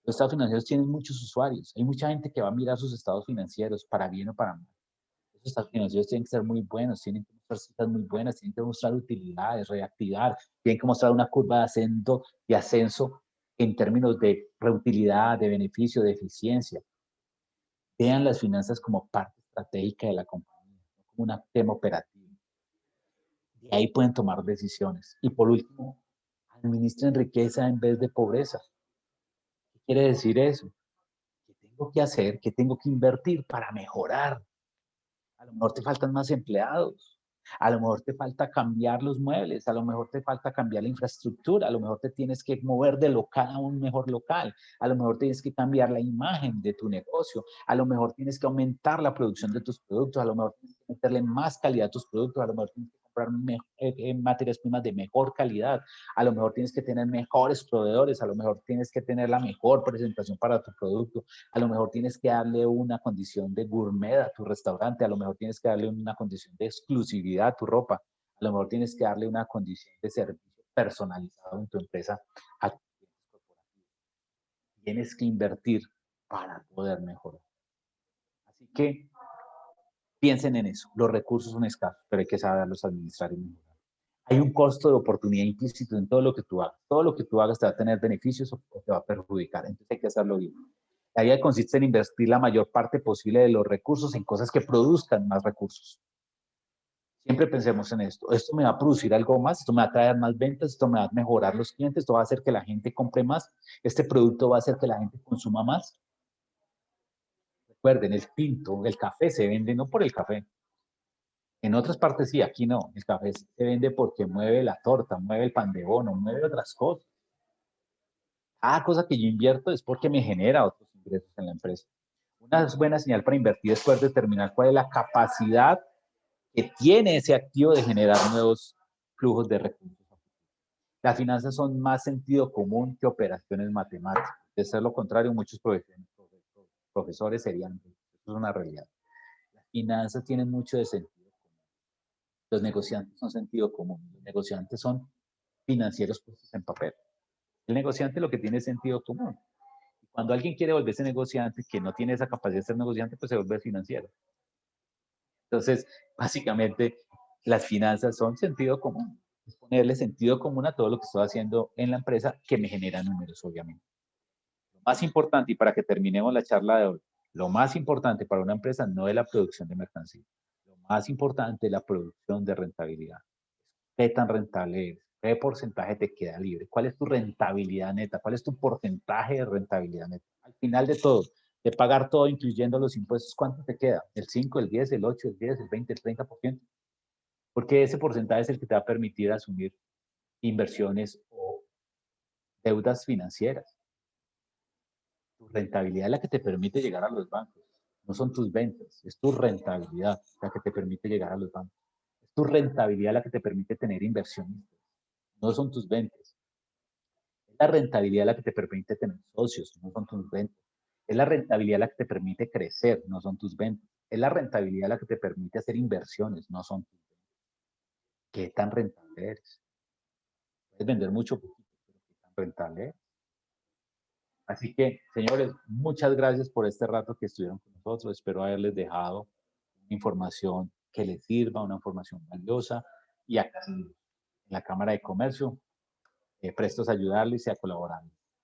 Los estados financieros tienen muchos usuarios. Hay mucha gente que va a mirar sus estados financieros, para bien o para mal. Esos estados financieros tienen que ser muy buenos, tienen que mostrar cifras muy buenas, tienen que mostrar utilidades, reactivar, tienen que mostrar una curva de ascenso en términos de reutilidad, de beneficio, de eficiencia. Vean las finanzas como parte estratégica de la compañía, no como un tema operativo. De ahí pueden tomar decisiones. Y por último, administren riqueza en vez de pobreza. ¿Qué quiere decir eso? ¿Qué tengo que hacer? ¿Qué tengo que invertir para mejorar? A lo mejor te faltan más empleados, a lo mejor te falta cambiar los muebles, a lo mejor te falta cambiar la infraestructura, a lo mejor te tienes que mover de local a un mejor local, a lo mejor tienes que cambiar la imagen de tu negocio, a lo mejor tienes que aumentar la producción de tus productos, a lo mejor tienes que meterle más calidad a tus productos, a lo mejor tienes que comprar materias primas de mejor calidad, a lo mejor tienes que tener mejores proveedores, a lo mejor tienes que tener la mejor presentación para tu producto, a lo mejor tienes que darle una condición de gourmet a tu restaurante, a lo mejor tienes que darle una condición de exclusividad a tu ropa, a lo mejor tienes que darle una condición de servicio personalizado en tu empresa a tus clientes corporativos. Tienes que invertir para poder mejorar. Así que piensen en eso. Los recursos son escasos, pero hay que saberlos administrar y mejorar. Hay un costo de oportunidad implícito en todo lo que tú hagas. Todo lo que tú hagas te va a tener beneficios o te va a perjudicar. Entonces hay que hacerlo bien. La idea consiste en invertir la mayor parte posible de los recursos en cosas que produzcan más recursos. Siempre pensemos en esto. Esto me va a producir algo más, esto me va a traer más ventas, esto me va a mejorar los clientes, esto va a hacer que la gente compre más, este producto va a hacer que la gente consuma más. Recuerden, el tinto, el café se vende no por el café. En otras partes sí, aquí no. El café se vende porque mueve la torta, mueve el pan de bono, mueve otras cosas. Cada cosa que yo invierto es porque me genera otros ingresos en la empresa. Una buena señal para invertir es poder determinar cuál es la capacidad que tiene ese activo de generar nuevos flujos de recursos. Las finanzas son más sentido común que operaciones matemáticas. De ser lo contrario, muchos profesores serían, eso es una realidad. Las finanzas tienen mucho de sentido común. Los negociantes son sentido común. Los negociantes son financieros puestos en papel. El negociante lo que tiene es sentido común. Cuando alguien quiere volverse negociante, que no tiene esa capacidad de ser negociante, pues se vuelve financiero. Entonces, básicamente, las finanzas son sentido común. Es ponerle sentido común a todo lo que estoy haciendo en la empresa que me genera números, obviamente. Lo más importante, y para que terminemos la charla de hoy, lo más importante para una empresa no es la producción de mercancía. Lo más importante es la producción de rentabilidad. ¿Qué tan rentable eres? ¿Qué porcentaje te queda libre? ¿Cuál es tu rentabilidad neta? ¿Cuál es tu porcentaje de rentabilidad neta? Al final de todo, de pagar todo, incluyendo los impuestos, ¿cuánto te queda? ¿El 5, el 10, el 8, el 10, el 20, el 30%? Porque ese porcentaje es el que te va a permitir asumir inversiones o deudas financieras. Tu rentabilidad es la que te permite llegar a los bancos. No son tus ventas, es tu rentabilidad la que te permite llegar a los bancos. Es tu rentabilidad la que te permite tener inversionistas. No son tus ventas. la rentabilidad la que te permite tener socios, no son tus ventas. Es la rentabilidad la que te permite crecer, no son tus ventas. Es la rentabilidad la que te permite hacer inversiones, no son tus ventas. ¿Qué tan rentable eres? Puedes vender mucho, pero ¿qué tan rentable eres? Así que, señores, muchas gracias por este rato que estuvieron con nosotros. Espero haberles dejado información que les sirva, una información valiosa. Y acá en la Cámara de Comercio, prestos a ayudarles y a colaborar.